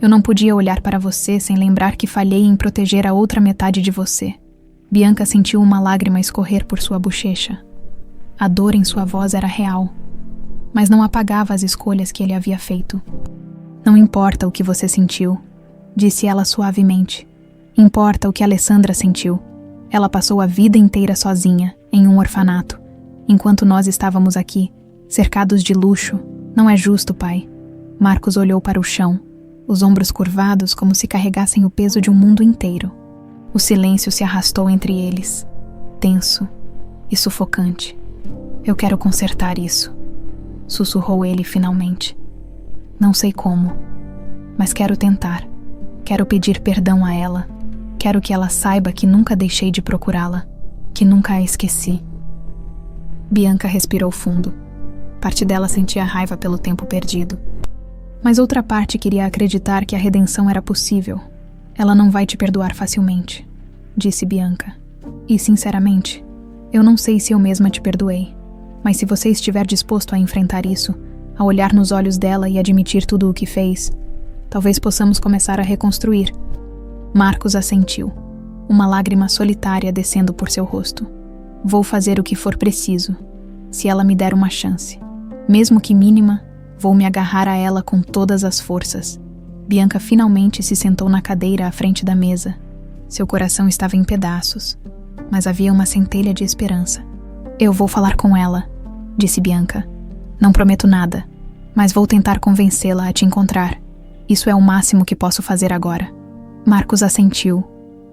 Eu não podia olhar para você sem lembrar que falhei em proteger a outra metade de você. Bianca sentiu uma lágrima escorrer por sua bochecha. A dor em sua voz era real, mas não apagava as escolhas que ele havia feito. Não importa o que você sentiu, disse ela suavemente. Importa o que Alessandra sentiu. Ela passou a vida inteira sozinha, em um orfanato, enquanto nós estávamos aqui, cercados de luxo. Não é justo, pai. Marcos olhou para o chão, os ombros curvados como se carregassem o peso de um mundo inteiro. O silêncio se arrastou entre eles, tenso e sufocante. Eu quero consertar isso, sussurrou ele finalmente. Não sei como, mas quero tentar. Quero pedir perdão a ela. Quero que ela saiba que nunca deixei de procurá-la, que nunca a esqueci. Bianca respirou fundo. Parte dela sentia raiva pelo tempo perdido. Mas outra parte queria acreditar que a redenção era possível. Ela não vai te perdoar facilmente, disse Bianca. E, sinceramente, eu não sei se eu mesma te perdoei. Mas se você estiver disposto a enfrentar isso, a olhar nos olhos dela e admitir tudo o que fez, talvez possamos começar a reconstruir. Marcos assentiu, uma lágrima solitária descendo por seu rosto. Vou fazer o que for preciso, se ela me der uma chance. Mesmo que mínima, vou me agarrar a ela com todas as forças. Bianca finalmente se sentou na cadeira à frente da mesa. Seu coração estava em pedaços, mas havia uma centelha de esperança. Eu vou falar com ela, disse Bianca. Não prometo nada, mas vou tentar convencê-la a te encontrar. Isso é o máximo que posso fazer agora. Marcos assentiu,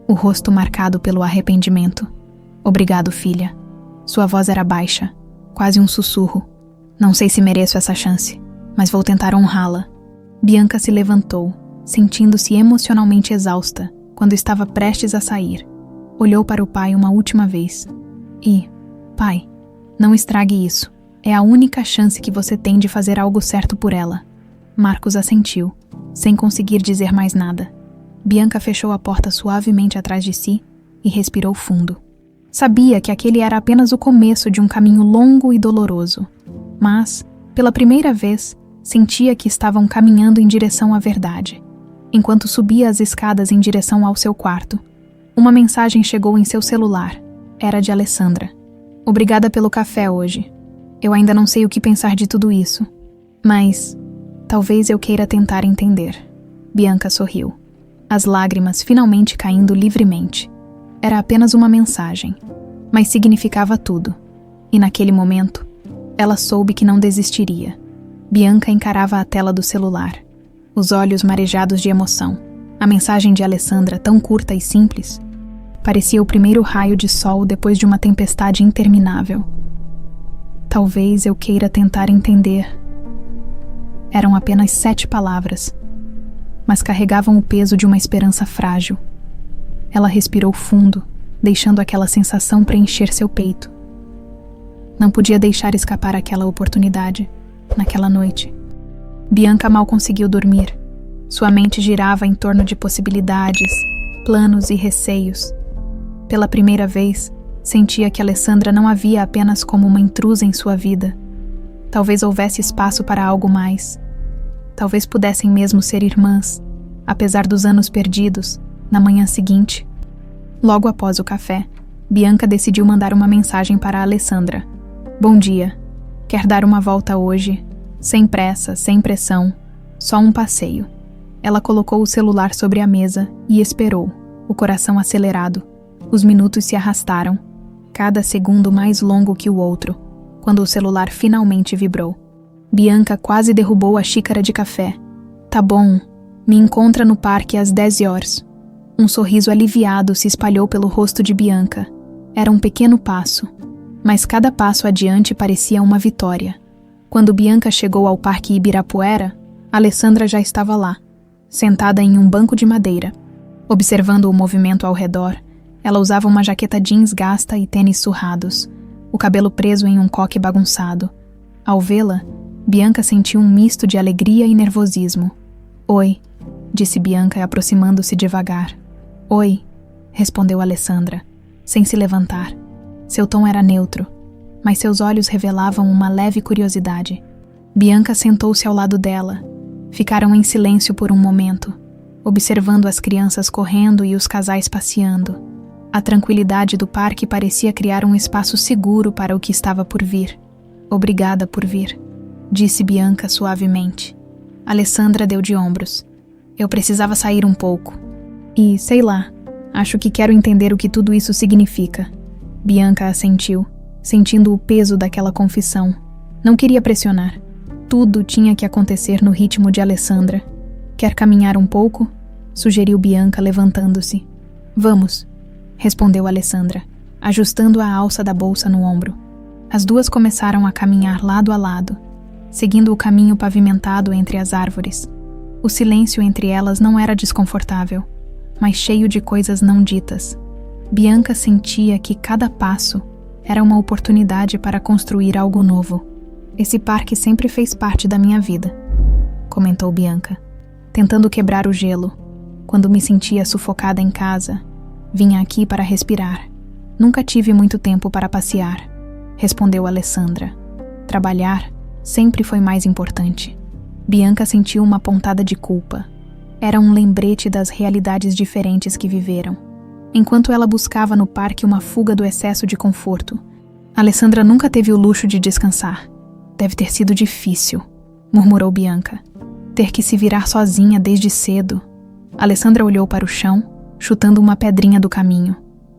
o rosto marcado pelo arrependimento. Obrigado, filha. Sua voz era baixa, quase um sussurro. Não sei se mereço essa chance, mas vou tentar honrá-la. Bianca se levantou, sentindo-se emocionalmente exausta, quando estava prestes a sair. Olhou para o pai uma última vez. Pai, não estrague isso. É a única chance que você tem de fazer algo certo por ela. Marcos assentiu, sem conseguir dizer mais nada. Bianca fechou a porta suavemente atrás de si e respirou fundo. Sabia que aquele era apenas o começo de um caminho longo e doloroso, mas, pela primeira vez, sentia que estavam caminhando em direção à verdade. Enquanto subia as escadas em direção ao seu quarto, uma mensagem chegou em seu celular. Era de Alessandra. Obrigada pelo café hoje. Eu ainda não sei o que pensar de tudo isso, mas talvez eu queira tentar entender. Bianca sorriu, as lágrimas finalmente caindo livremente. Era apenas uma mensagem, mas significava tudo. E naquele momento, ela soube que não desistiria. Bianca encarava a tela do celular, os olhos marejados de emoção. A mensagem de Alessandra, tão curta e simples, parecia o primeiro raio de sol depois de uma tempestade interminável. Talvez eu queira tentar entender. Eram apenas 7 palavras, mas carregavam o peso de uma esperança frágil. Ela respirou fundo, deixando aquela sensação preencher seu peito. Não podia deixar escapar aquela oportunidade, naquela noite. Bianca mal conseguiu dormir. Sua mente girava em torno de possibilidades, planos e receios. Pela primeira vez, sentia que Alessandra não a via apenas como uma intrusa em sua vida. Talvez houvesse espaço para algo mais. Talvez pudessem mesmo ser irmãs, apesar dos anos perdidos. Na manhã seguinte, logo após o café, Bianca decidiu mandar uma mensagem para Alessandra. Bom dia. Quer dar uma volta hoje? Sem pressa, sem pressão. Só um passeio. Ela colocou o celular sobre a mesa e esperou, o coração acelerado. Os minutos se arrastaram, cada segundo mais longo que o outro, quando o celular finalmente vibrou. Bianca quase derrubou a xícara de café. Tá bom, me encontra no parque às 10 horas. Um sorriso aliviado se espalhou pelo rosto de Bianca. Era um pequeno passo, mas cada passo adiante parecia uma vitória. Quando Bianca chegou ao Parque Ibirapuera, Alessandra já estava lá, sentada em um banco de madeira. Observando o movimento ao redor, ela usava uma jaqueta jeans gasta e tênis surrados, o cabelo preso em um coque bagunçado. Ao vê-la, Bianca sentiu um misto de alegria e nervosismo. Oi, disse Bianca aproximando-se devagar. Oi, respondeu Alessandra, sem se levantar. Seu tom era neutro, mas seus olhos revelavam uma leve curiosidade. Bianca sentou-se ao lado dela. Ficaram em silêncio por um momento, observando as crianças correndo e os casais passeando. A tranquilidade do parque parecia criar um espaço seguro para o que estava por vir. Obrigada por vir, disse Bianca suavemente. Alessandra deu de ombros. Eu precisava sair um pouco. E, sei lá, acho que quero entender o que tudo isso significa. Bianca assentiu, sentindo o peso daquela confissão. Não queria pressionar. Tudo tinha que acontecer no ritmo de Alessandra. Quer caminhar um pouco? Sugeriu Bianca, levantando-se. Vamos, respondeu Alessandra, ajustando a alça da bolsa no ombro. As duas começaram a caminhar lado a lado, seguindo o caminho pavimentado entre as árvores. O silêncio entre elas não era desconfortável, mas cheio de coisas não ditas. Bianca sentia que cada passo era uma oportunidade para construir algo novo. Esse parque sempre fez parte da minha vida, comentou Bianca, tentando quebrar o gelo. Quando me sentia sufocada em casa, vinha aqui para respirar. Nunca tive muito tempo para passear, respondeu Alessandra. Trabalhar sempre foi mais importante. Bianca sentiu uma pontada de culpa. Era um lembrete das realidades diferentes que viveram. Enquanto ela buscava no parque uma fuga do excesso de conforto, Alessandra nunca teve o luxo de descansar. Deve ter sido difícil, murmurou Bianca. Ter que se virar sozinha desde cedo. Alessandra olhou para o chão, chutando uma pedrinha do caminho.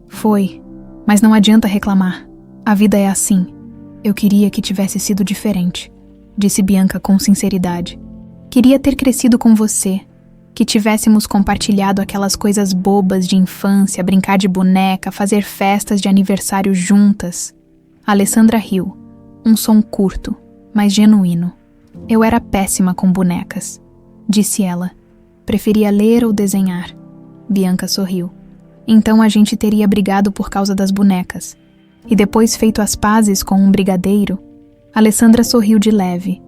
Foi, mas não adianta reclamar. A vida é assim. Eu queria que tivesse sido diferente. disse Bianca com sinceridade. Queria ter crescido com você, que tivéssemos compartilhado aquelas coisas bobas de infância, brincar de boneca, fazer festas de aniversário juntas. Alessandra riu, um som curto, mas genuíno. Eu era péssima com bonecas, disse ela. Preferia ler ou desenhar. Bianca sorriu. Então a gente teria brigado por causa das bonecas. E depois feito as pazes com um brigadeiro, Alessandra sorriu de leve,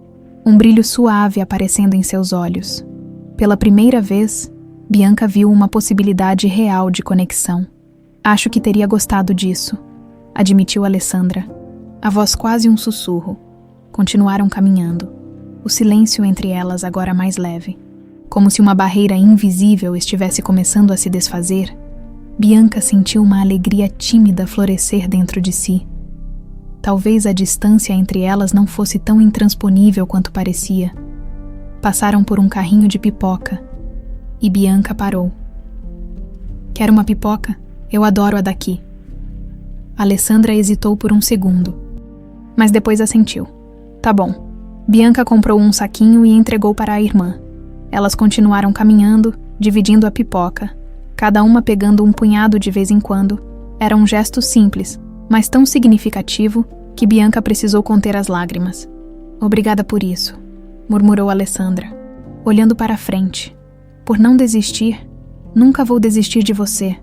um brilho suave aparecendo em seus olhos. Pela primeira vez, Bianca viu uma possibilidade real de conexão. Acho que teria gostado disso, admitiu Alessandra. A voz quase um sussurro. Continuaram caminhando. O silêncio entre elas agora mais leve. Como se uma barreira invisível estivesse começando a se desfazer, Bianca sentiu uma alegria tímida florescer dentro de si. Talvez a distância entre elas não fosse tão intransponível quanto parecia. Passaram por um carrinho de pipoca e Bianca parou. Quer uma pipoca? Eu adoro a daqui. Alessandra hesitou por um segundo, mas depois assentiu. Tá bom. Bianca comprou um saquinho e entregou para a irmã. Elas continuaram caminhando, dividindo a pipoca, cada uma pegando um punhado de vez em quando. Era um gesto simples, mas tão significativo que Bianca precisou conter as lágrimas. Obrigada por isso, murmurou Alessandra, olhando para a frente. Por não desistir, nunca vou desistir de você,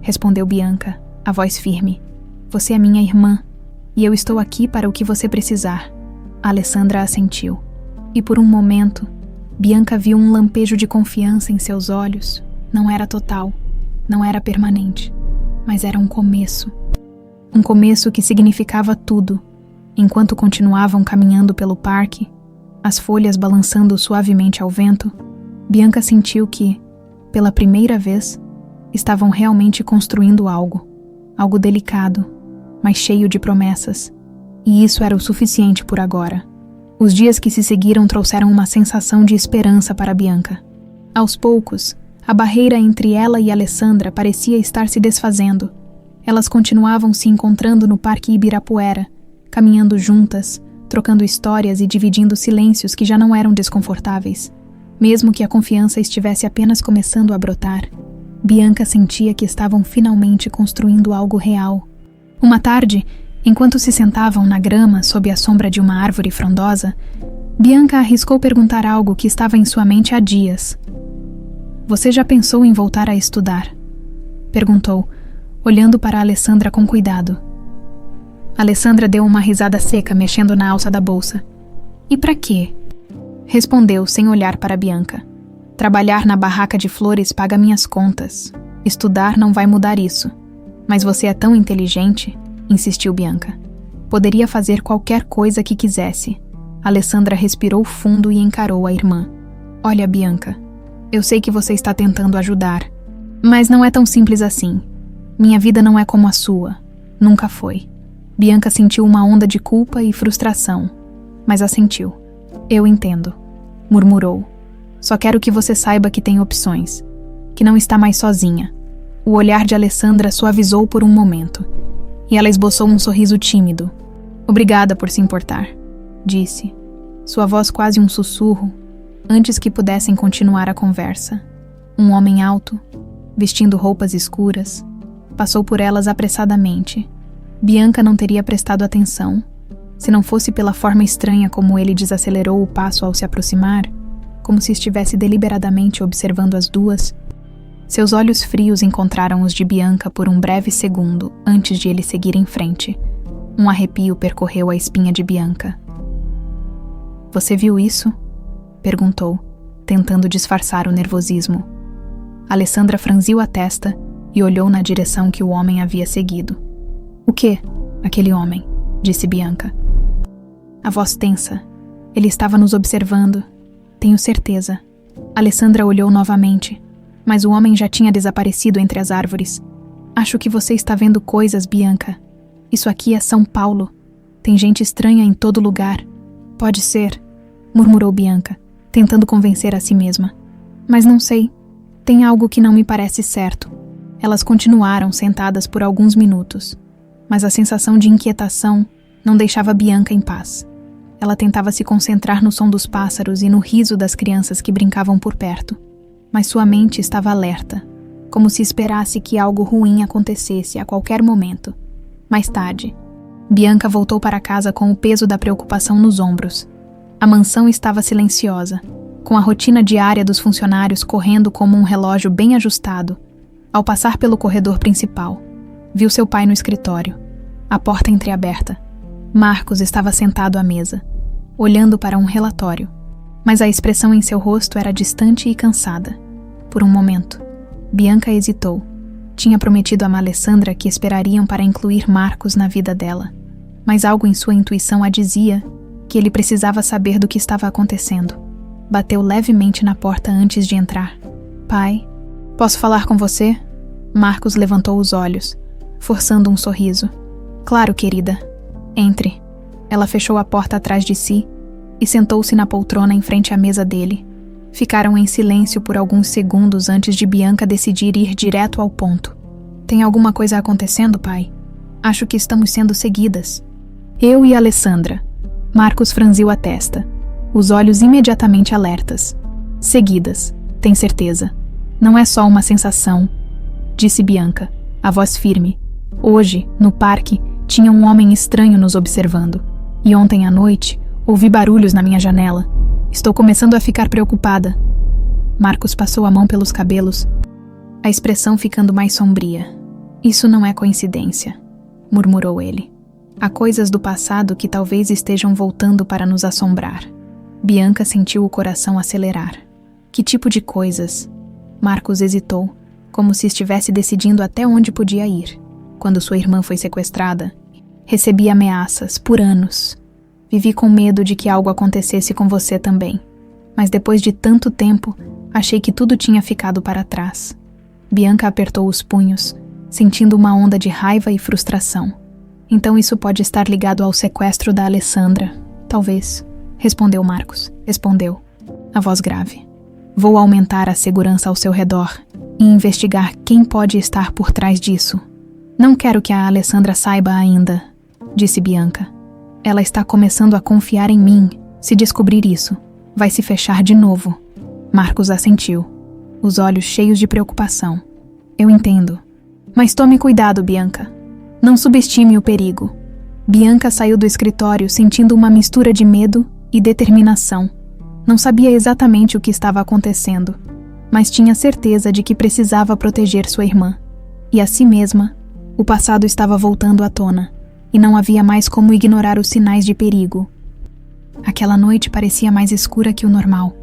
respondeu Bianca, a voz firme. Você é minha irmã, e eu estou aqui para o que você precisar. Alessandra assentiu, e por um momento, Bianca viu um lampejo de confiança em seus olhos. Não era total, não era permanente, mas era um começo. Um começo que significava tudo. Enquanto continuavam caminhando pelo parque, as folhas balançando suavemente ao vento, Bianca sentiu que, pela primeira vez, estavam realmente construindo algo delicado, mas cheio de promessas. E isso era o suficiente por agora. Os dias que se seguiram trouxeram uma sensação de esperança para Bianca. Aos poucos, a barreira entre ela e Alessandra parecia estar se desfazendo. Elas continuavam se encontrando no Parque Ibirapuera, caminhando juntas, trocando histórias e dividindo silêncios que já não eram desconfortáveis. Mesmo que a confiança estivesse apenas começando a brotar, Bianca sentia que estavam finalmente construindo algo real. Uma tarde, enquanto se sentavam na grama sob a sombra de uma árvore frondosa, Bianca arriscou perguntar algo que estava em sua mente há dias. Você já pensou em voltar a estudar? Perguntou, olhando para Alessandra com cuidado. Alessandra deu uma risada seca, mexendo na alça da bolsa. E para quê? Respondeu, sem olhar para Bianca. Trabalhar na barraca de flores paga minhas contas. Estudar não vai mudar isso. Mas você é tão inteligente, insistiu Bianca. Poderia fazer qualquer coisa que quisesse. Alessandra respirou fundo e encarou a irmã. Olha, Bianca, eu sei que você está tentando ajudar, mas não é tão simples assim. Minha vida não é como a sua. Nunca foi. Bianca sentiu uma onda de culpa e frustração, mas assentiu. Eu entendo, murmurou. Só quero que você saiba que tem opções, que não está mais sozinha. O olhar de Alessandra suavizou por um momento, e ela esboçou um sorriso tímido. Obrigada por se importar, disse, sua voz quase um sussurro, antes que pudessem continuar a conversa. Um homem alto, vestindo roupas escuras, passou por elas apressadamente. Bianca não teria prestado atenção, se não fosse pela forma estranha como ele desacelerou o passo ao se aproximar, como se estivesse deliberadamente observando as duas. Seus olhos frios encontraram os de Bianca por um breve segundo antes de ele seguir em frente. Um arrepio percorreu a espinha de Bianca. Você viu isso? Perguntou, tentando disfarçar o nervosismo. Alessandra franziu a testa e olhou na direção que o homem havia seguido. O quê? Aquele homem, disse Bianca. A voz tensa. Ele estava nos observando. Tenho certeza. Alessandra olhou novamente, mas o homem já tinha desaparecido entre as árvores. Acho que você está vendo coisas, Bianca. Isso aqui é São Paulo. Tem gente estranha em todo lugar. Pode ser, murmurou Bianca, tentando convencer a si mesma. Mas não sei. Tem algo que não me parece certo. Elas continuaram sentadas por alguns minutos, mas a sensação de inquietação não deixava Bianca em paz. Ela tentava se concentrar no som dos pássaros e no riso das crianças que brincavam por perto, mas sua mente estava alerta, como se esperasse que algo ruim acontecesse a qualquer momento. Mais tarde, Bianca voltou para casa com o peso da preocupação nos ombros. A mansão estava silenciosa, com a rotina diária dos funcionários correndo como um relógio bem ajustado. Ao passar pelo corredor principal, viu seu pai no escritório, a porta entreaberta. Marcos estava sentado à mesa, olhando para um relatório, mas a expressão em seu rosto era distante e cansada. Por um momento, Bianca hesitou. Tinha prometido a Alessandra que esperariam para incluir Marcos na vida dela, mas algo em sua intuição a dizia que ele precisava saber do que estava acontecendo. Bateu levemente na porta antes de entrar. Pai, posso falar com você? Marcos levantou os olhos, forçando um sorriso. Claro, querida. Entre. Ela fechou a porta atrás de si e sentou-se na poltrona em frente à mesa dele. Ficaram em silêncio por alguns segundos antes de Bianca decidir ir direto ao ponto. Tem alguma coisa acontecendo, pai? Acho que estamos sendo seguidas. Eu e Alessandra. Marcos franziu a testa, os olhos imediatamente alertas. Seguidas, tem certeza. Não é só uma sensação, disse Bianca, a voz firme. Hoje, no parque, tinha um homem estranho nos observando. E ontem à noite, ouvi barulhos na minha janela. Estou começando a ficar preocupada. Marcos passou a mão pelos cabelos, a expressão ficando mais sombria. Isso não é coincidência, murmurou ele. Há coisas do passado que talvez estejam voltando para nos assombrar. Bianca sentiu o coração acelerar. Que tipo de coisas? Marcos hesitou, como se estivesse decidindo até onde podia ir. Quando sua irmã foi sequestrada, recebi ameaças por anos. Vivi com medo de que algo acontecesse com você também. Mas depois de tanto tempo, achei que tudo tinha ficado para trás. Bianca apertou os punhos, sentindo uma onda de raiva e frustração. Então isso pode estar ligado ao sequestro da Alessandra. Talvez. Respondeu Marcos. Respondeu, a voz grave. Vou aumentar a segurança ao seu redor e investigar quem pode estar por trás disso. Não quero que a Alessandra saiba ainda, disse Bianca. Ela está começando a confiar em mim. Se descobrir isso, vai se fechar de novo. Marcos assentiu, os olhos cheios de preocupação. Eu entendo. Mas tome cuidado, Bianca. Não subestime o perigo. Bianca saiu do escritório sentindo uma mistura de medo e determinação. Não sabia exatamente o que estava acontecendo, mas tinha certeza de que precisava proteger sua irmã. E a si mesma, o passado estava voltando à tona, e não havia mais como ignorar os sinais de perigo. Aquela noite parecia mais escura que o normal.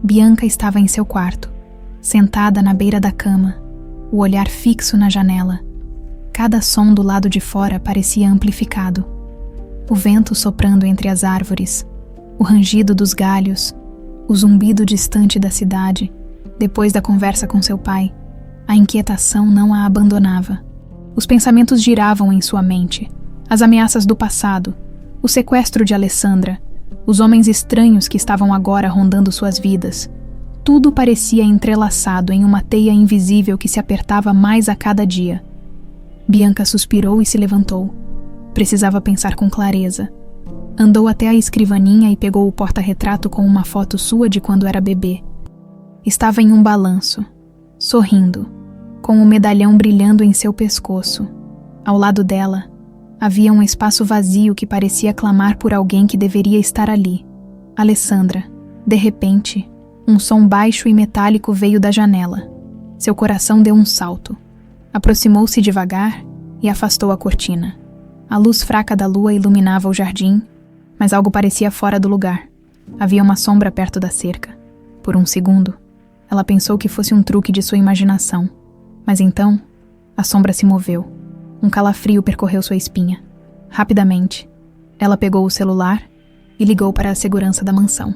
Bianca estava em seu quarto, sentada na beira da cama, o olhar fixo na janela. Cada som do lado de fora parecia amplificado. O vento soprando entre as árvores, o rangido dos galhos, o zumbido distante da cidade. Depois da conversa com seu pai, a inquietação não a abandonava. Os pensamentos giravam em sua mente. As ameaças do passado, o sequestro de Alessandra, os homens estranhos que estavam agora rondando suas vidas. Tudo parecia entrelaçado em uma teia invisível que se apertava mais a cada dia. Bianca suspirou e se levantou. Precisava pensar com clareza. Andou até a escrivaninha e pegou o porta-retrato com uma foto sua de quando era bebê. Estava em um balanço, sorrindo, com o medalhão brilhando em seu pescoço. Ao lado dela, havia um espaço vazio que parecia clamar por alguém que deveria estar ali. Alessandra. De repente, um som baixo e metálico veio da janela. Seu coração deu um salto. Aproximou-se devagar e afastou a cortina. A luz fraca da lua iluminava o jardim, mas algo parecia fora do lugar. Havia uma sombra perto da cerca. Por um segundo, ela pensou que fosse um truque de sua imaginação. Mas então, a sombra se moveu. Um calafrio percorreu sua espinha. Rapidamente, ela pegou o celular e ligou para a segurança da mansão.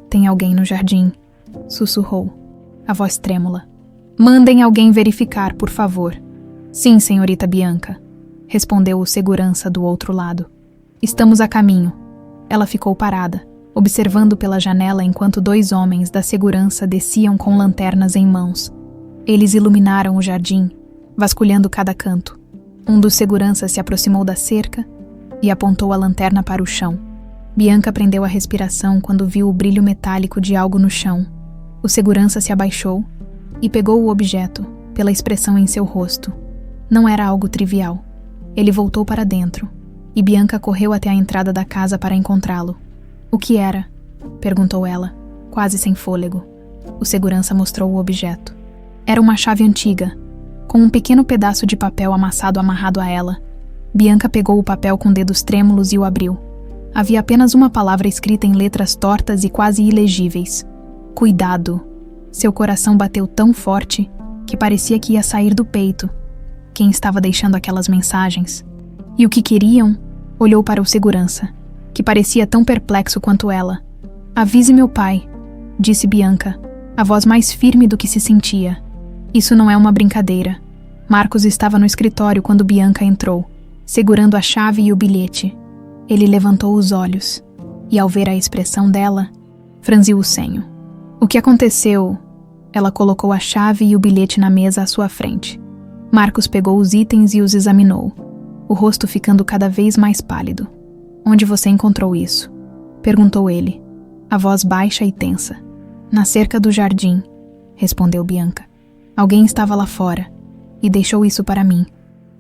Tem alguém no jardim, sussurrou, a voz trêmula. Mandem alguém verificar, por favor. Sim, senhorita Bianca, respondeu o segurança do outro lado. Estamos a caminho. Ela ficou parada, observando pela janela enquanto 2 homens da segurança desciam com lanternas em mãos. Eles iluminaram o jardim, vasculhando cada canto. Um dos seguranças se aproximou da cerca e apontou a lanterna para o chão. Bianca prendeu a respiração quando viu o brilho metálico de algo no chão. O segurança se abaixou e pegou o objeto, pela expressão em seu rosto. Não era algo trivial. Ele voltou para dentro, e Bianca correu até a entrada da casa para encontrá-lo. "O que era?" perguntou ela, quase sem fôlego. O segurança mostrou o objeto. Era uma chave antiga, com um pequeno pedaço de papel amassado amarrado a ela. Bianca pegou o papel com dedos trêmulos e o abriu. Havia apenas uma palavra escrita em letras tortas e quase ilegíveis. "Cuidado." Seu coração bateu tão forte que parecia que ia sair do peito. Quem estava deixando aquelas mensagens? E o que queriam? Olhou para o segurança, que parecia tão perplexo quanto ela. "Avise meu pai", disse Bianca, a voz mais firme do que se sentia. Isso não é uma brincadeira. Marcos estava no escritório quando Bianca entrou, segurando a chave e o bilhete. Ele levantou os olhos, e ao ver a expressão dela, franziu o senho. "O que aconteceu?" Ela colocou a chave e o bilhete na mesa à sua frente. Marcos pegou os itens e os examinou, o rosto ficando cada vez mais pálido. "Onde você encontrou isso?" perguntou ele, a voz baixa e tensa. "Na cerca do jardim", respondeu Bianca. "Alguém estava lá fora e deixou isso para mim."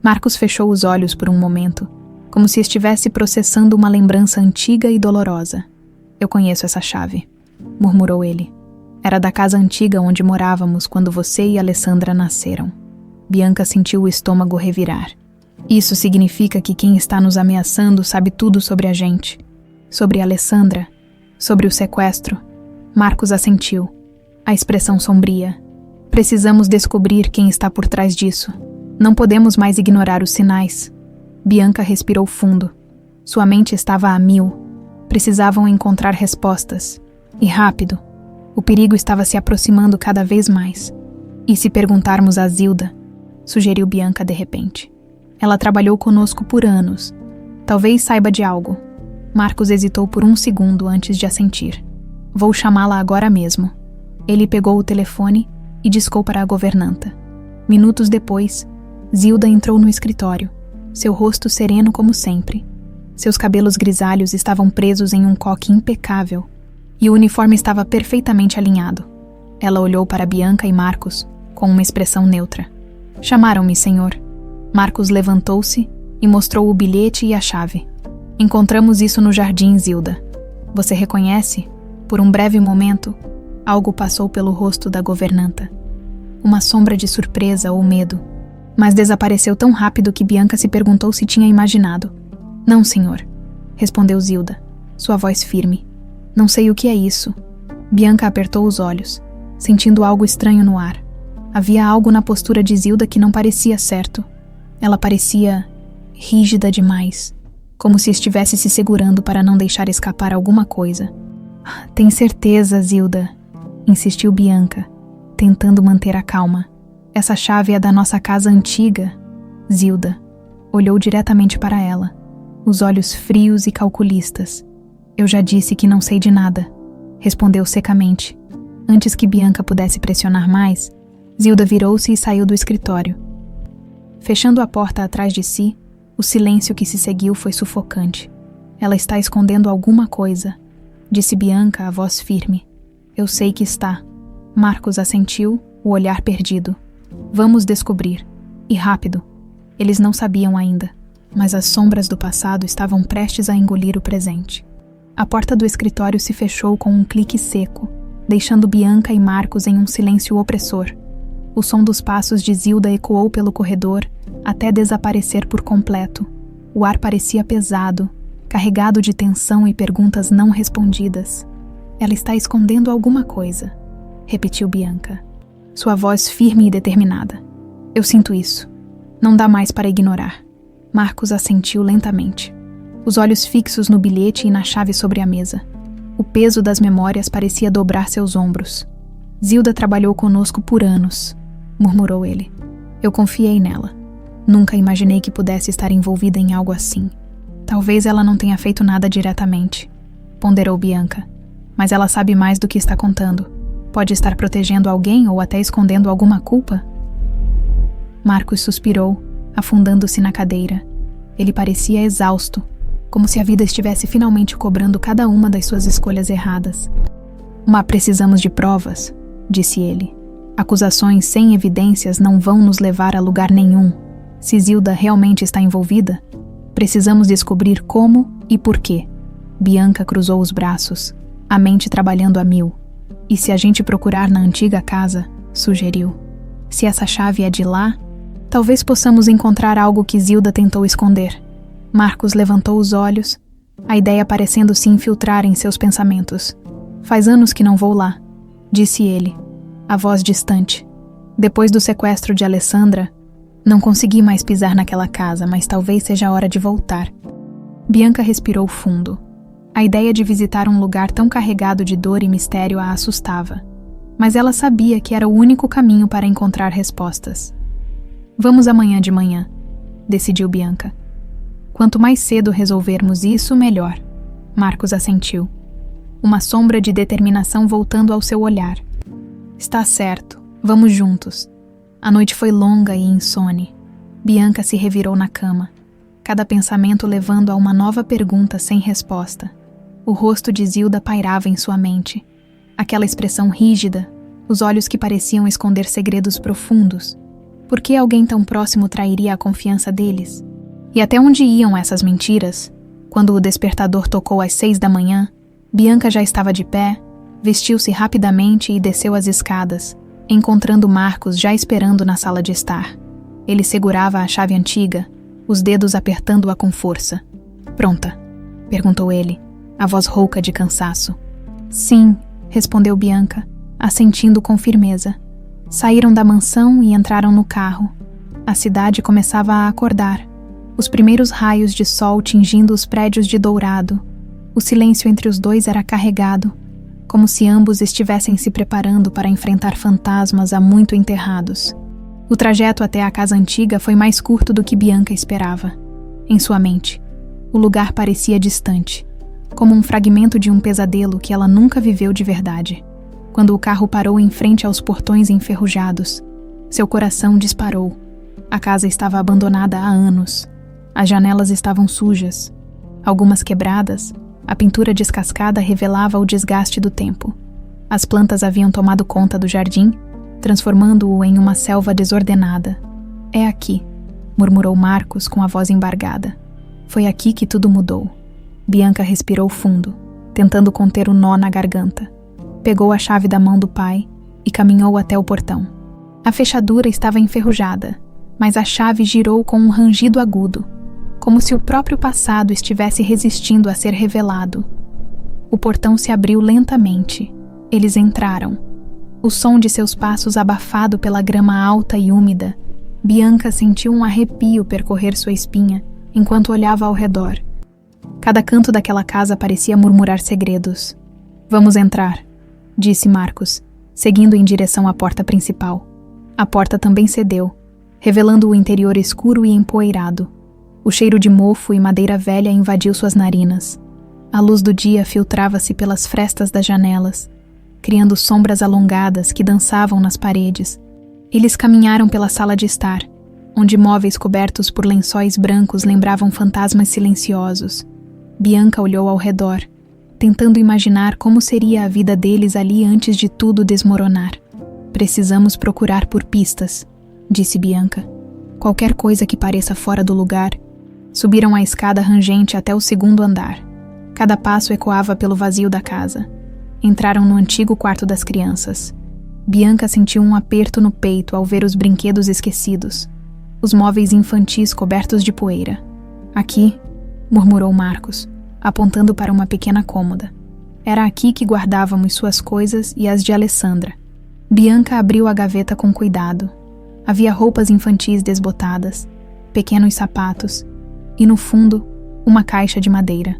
Marcos fechou os olhos por um momento, como se estivesse processando uma lembrança antiga e dolorosa. "Eu conheço essa chave", murmurou ele. "Era da casa antiga onde morávamos quando você e Alessandra nasceram." Bianca sentiu o estômago revirar. "Isso significa que quem está nos ameaçando sabe tudo sobre a gente. Sobre Alessandra, sobre o sequestro." Marcos assentiu, a expressão sombria. "Precisamos descobrir quem está por trás disso. Não podemos mais ignorar os sinais." Bianca respirou fundo. Sua mente estava a mil. Precisavam encontrar respostas. E rápido. O perigo estava se aproximando cada vez mais. "E se perguntarmos a Zilda?" sugeriu Bianca de repente. "Ela trabalhou conosco por anos. Talvez saiba de algo." Marcos hesitou por um segundo antes de assentir. "Vou chamá-la agora mesmo." Ele pegou o telefone e discou para a governanta. Minutos depois, Zilda entrou no escritório, seu rosto sereno como sempre. Seus cabelos grisalhos estavam presos em um coque impecável, e o uniforme estava perfeitamente alinhado. Ela olhou para Bianca e Marcos com uma expressão neutra. "Chamaram-me, senhor." Marcos levantou-se e mostrou o bilhete e a chave. "Encontramos isso no jardim, Zilda. Você reconhece?" Por um breve momento, algo passou pelo rosto da governanta. Uma sombra de surpresa ou medo. Mas desapareceu tão rápido que Bianca se perguntou se tinha imaginado. "Não, senhor", respondeu Zilda, sua voz firme. "Não sei o que é isso." Bianca apertou os olhos, sentindo algo estranho no ar. Havia algo na postura de Zilda que não parecia certo. Ela parecia rígida demais, como se estivesse se segurando para não deixar escapar alguma coisa. "Tem certeza, Zilda?" insistiu Bianca, tentando manter a calma. "Essa chave é da nossa casa antiga." Zilda olhou diretamente para ela, os olhos frios e calculistas. "Eu já disse que não sei de nada", respondeu secamente. Antes que Bianca pudesse pressionar mais, Zilda virou-se e saiu do escritório. Fechando a porta atrás de si, o silêncio que se seguiu foi sufocante. "Ela está escondendo alguma coisa", disse Bianca, a voz firme. "Eu sei que está." Marcos assentiu, o olhar perdido. "Vamos descobrir. E rápido." Eles não sabiam ainda, mas as sombras do passado estavam prestes a engolir o presente. A porta do escritório se fechou com um clique seco, deixando Bianca e Marcos em um silêncio opressor. O som dos passos de Zilda ecoou pelo corredor até desaparecer por completo. O ar parecia pesado, carregado de tensão e perguntas não respondidas. "Ela está escondendo alguma coisa", repetiu Bianca, sua voz firme e determinada. "Eu sinto isso. Não dá mais para ignorar." Marcos assentiu lentamente, os olhos fixos no bilhete e na chave sobre a mesa. O peso das memórias parecia dobrar seus ombros. "Zilda trabalhou conosco por anos", murmurou ele. "Eu confiei nela. Nunca imaginei que pudesse estar envolvida em algo assim. Talvez ela não tenha feito nada diretamente", ponderou Bianca. "Mas ela sabe mais do que está contando. Pode estar protegendo alguém ou até escondendo alguma culpa?" Marcos suspirou, afundando-se na cadeira. Ele parecia exausto. como se a vida estivesse finalmente cobrando cada uma das suas escolhas erradas. Mas precisamos de provas, disse ele. Acusações sem evidências não vão nos levar a lugar nenhum. Se Zilda realmente está envolvida, precisamos descobrir como e por quê. Bianca cruzou os braços, a mente trabalhando a mil. E se a gente procurar na antiga casa, sugeriu. Se essa chave é de lá, talvez possamos encontrar algo que Zilda tentou esconder. Marcos levantou os olhos, a ideia parecendo se infiltrar em seus pensamentos. Faz anos que não vou lá, disse ele, a voz distante. Depois do sequestro de Alessandra, não consegui mais pisar naquela casa, mas talvez seja a hora de voltar. Bianca respirou fundo. A ideia de visitar um lugar tão carregado de dor e mistério a assustava. Mas ela sabia que era o único caminho para encontrar respostas. Vamos amanhã de manhã, decidiu Bianca. Quanto mais cedo resolvermos isso, melhor. Marcos assentiu. Uma sombra de determinação voltando ao seu olhar. Está certo, vamos juntos. A noite foi longa e insone. Bianca se revirou na cama, cada pensamento levando a uma nova pergunta sem resposta. O rosto de Zilda pairava em sua mente. Aquela expressão rígida, os olhos que pareciam esconder segredos profundos. Por que alguém tão próximo trairia a confiança deles? E até onde iam essas mentiras? Quando o despertador tocou às 6 da manhã, Bianca já estava de pé, vestiu-se rapidamente e desceu as escadas, encontrando Marcos já esperando na sala de estar. Ele segurava a chave antiga, os dedos apertando-a com força. Pronta? Perguntou ele, a voz rouca de cansaço. Sim, respondeu Bianca, assentindo com firmeza. Saíram da mansão e entraram no carro. A cidade começava a acordar, os primeiros raios de sol tingindo os prédios de dourado. O silêncio entre os dois era carregado, como se ambos estivessem se preparando para enfrentar fantasmas há muito enterrados. O trajeto até a casa antiga foi mais curto do que Bianca esperava. Em sua mente, o lugar parecia distante, como um fragmento de um pesadelo que ela nunca viveu de verdade. Quando o carro parou em frente aos portões enferrujados, seu coração disparou. A casa estava abandonada há anos. As janelas estavam sujas, algumas quebradas, a pintura descascada revelava o desgaste do tempo. As plantas haviam tomado conta do jardim, transformando-o em uma selva desordenada. É aqui, murmurou Marcos com a voz embargada. Foi aqui que tudo mudou. Bianca respirou fundo, tentando conter o nó na garganta. Pegou a chave da mão do pai e caminhou até o portão. A fechadura estava enferrujada, mas a chave girou com um rangido agudo, como se o próprio passado estivesse resistindo a ser revelado. O portão se abriu lentamente. Eles entraram. O som de seus passos abafado pela grama alta e úmida. Bianca sentiu um arrepio percorrer sua espinha enquanto olhava ao redor. Cada canto daquela casa parecia murmurar segredos. Vamos entrar, disse Marcos, seguindo em direção à porta principal. A porta também cedeu, revelando o interior escuro e empoeirado. O cheiro de mofo e madeira velha invadiu suas narinas. A luz do dia filtrava-se pelas frestas das janelas, criando sombras alongadas que dançavam nas paredes. Eles caminharam pela sala de estar, onde móveis cobertos por lençóis brancos lembravam fantasmas silenciosos. Bianca olhou ao redor, tentando imaginar como seria a vida deles ali antes de tudo desmoronar. Precisamos procurar por pistas, disse Bianca. Qualquer coisa que pareça fora do lugar. Subiram a escada rangente até o 2º andar. Cada passo ecoava pelo vazio da casa. Entraram no antigo quarto das crianças. Bianca sentiu um aperto no peito ao ver os brinquedos esquecidos, os móveis infantis cobertos de poeira. Aqui, murmurou Marcos, apontando para uma pequena cômoda. Era aqui que guardávamos suas coisas e as de Alessandra. Bianca abriu a gaveta com cuidado. Havia roupas infantis desbotadas, pequenos sapatos, e no fundo, uma caixa de madeira.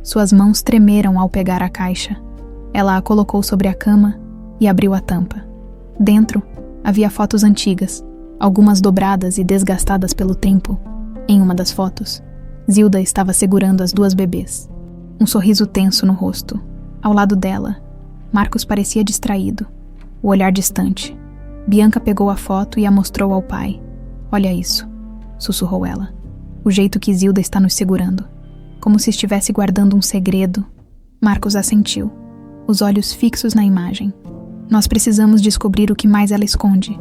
Suas mãos tremeram ao pegar a caixa. Ela a colocou sobre a cama e abriu a tampa. Dentro, havia fotos antigas, algumas dobradas e desgastadas pelo tempo. Em uma das fotos, Zilda estava segurando as 2 bebês. Um sorriso tenso no rosto. Ao lado dela, Marcos parecia distraído, o olhar distante. Bianca pegou a foto e a mostrou ao pai. Olha isso, sussurrou ela. O jeito que Zilda está nos segurando. como se estivesse guardando um segredo. Marcos assentiu, os olhos fixos na imagem. Nós precisamos descobrir o que mais ela esconde.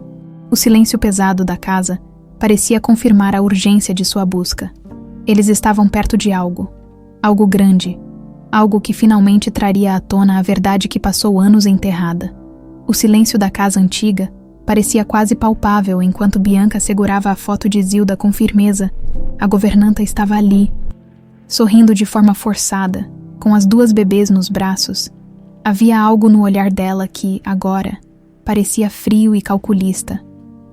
O silêncio pesado da casa parecia confirmar a urgência de sua busca. Eles estavam perto de algo grande, algo que finalmente traria à tona a verdade que passou anos enterrada. O silêncio da casa antiga parecia quase palpável enquanto Bianca segurava a foto de Zilda com firmeza. A governanta estava ali, sorrindo de forma forçada, com as 2 bebês nos braços. Havia algo no olhar dela que, agora, parecia frio e calculista,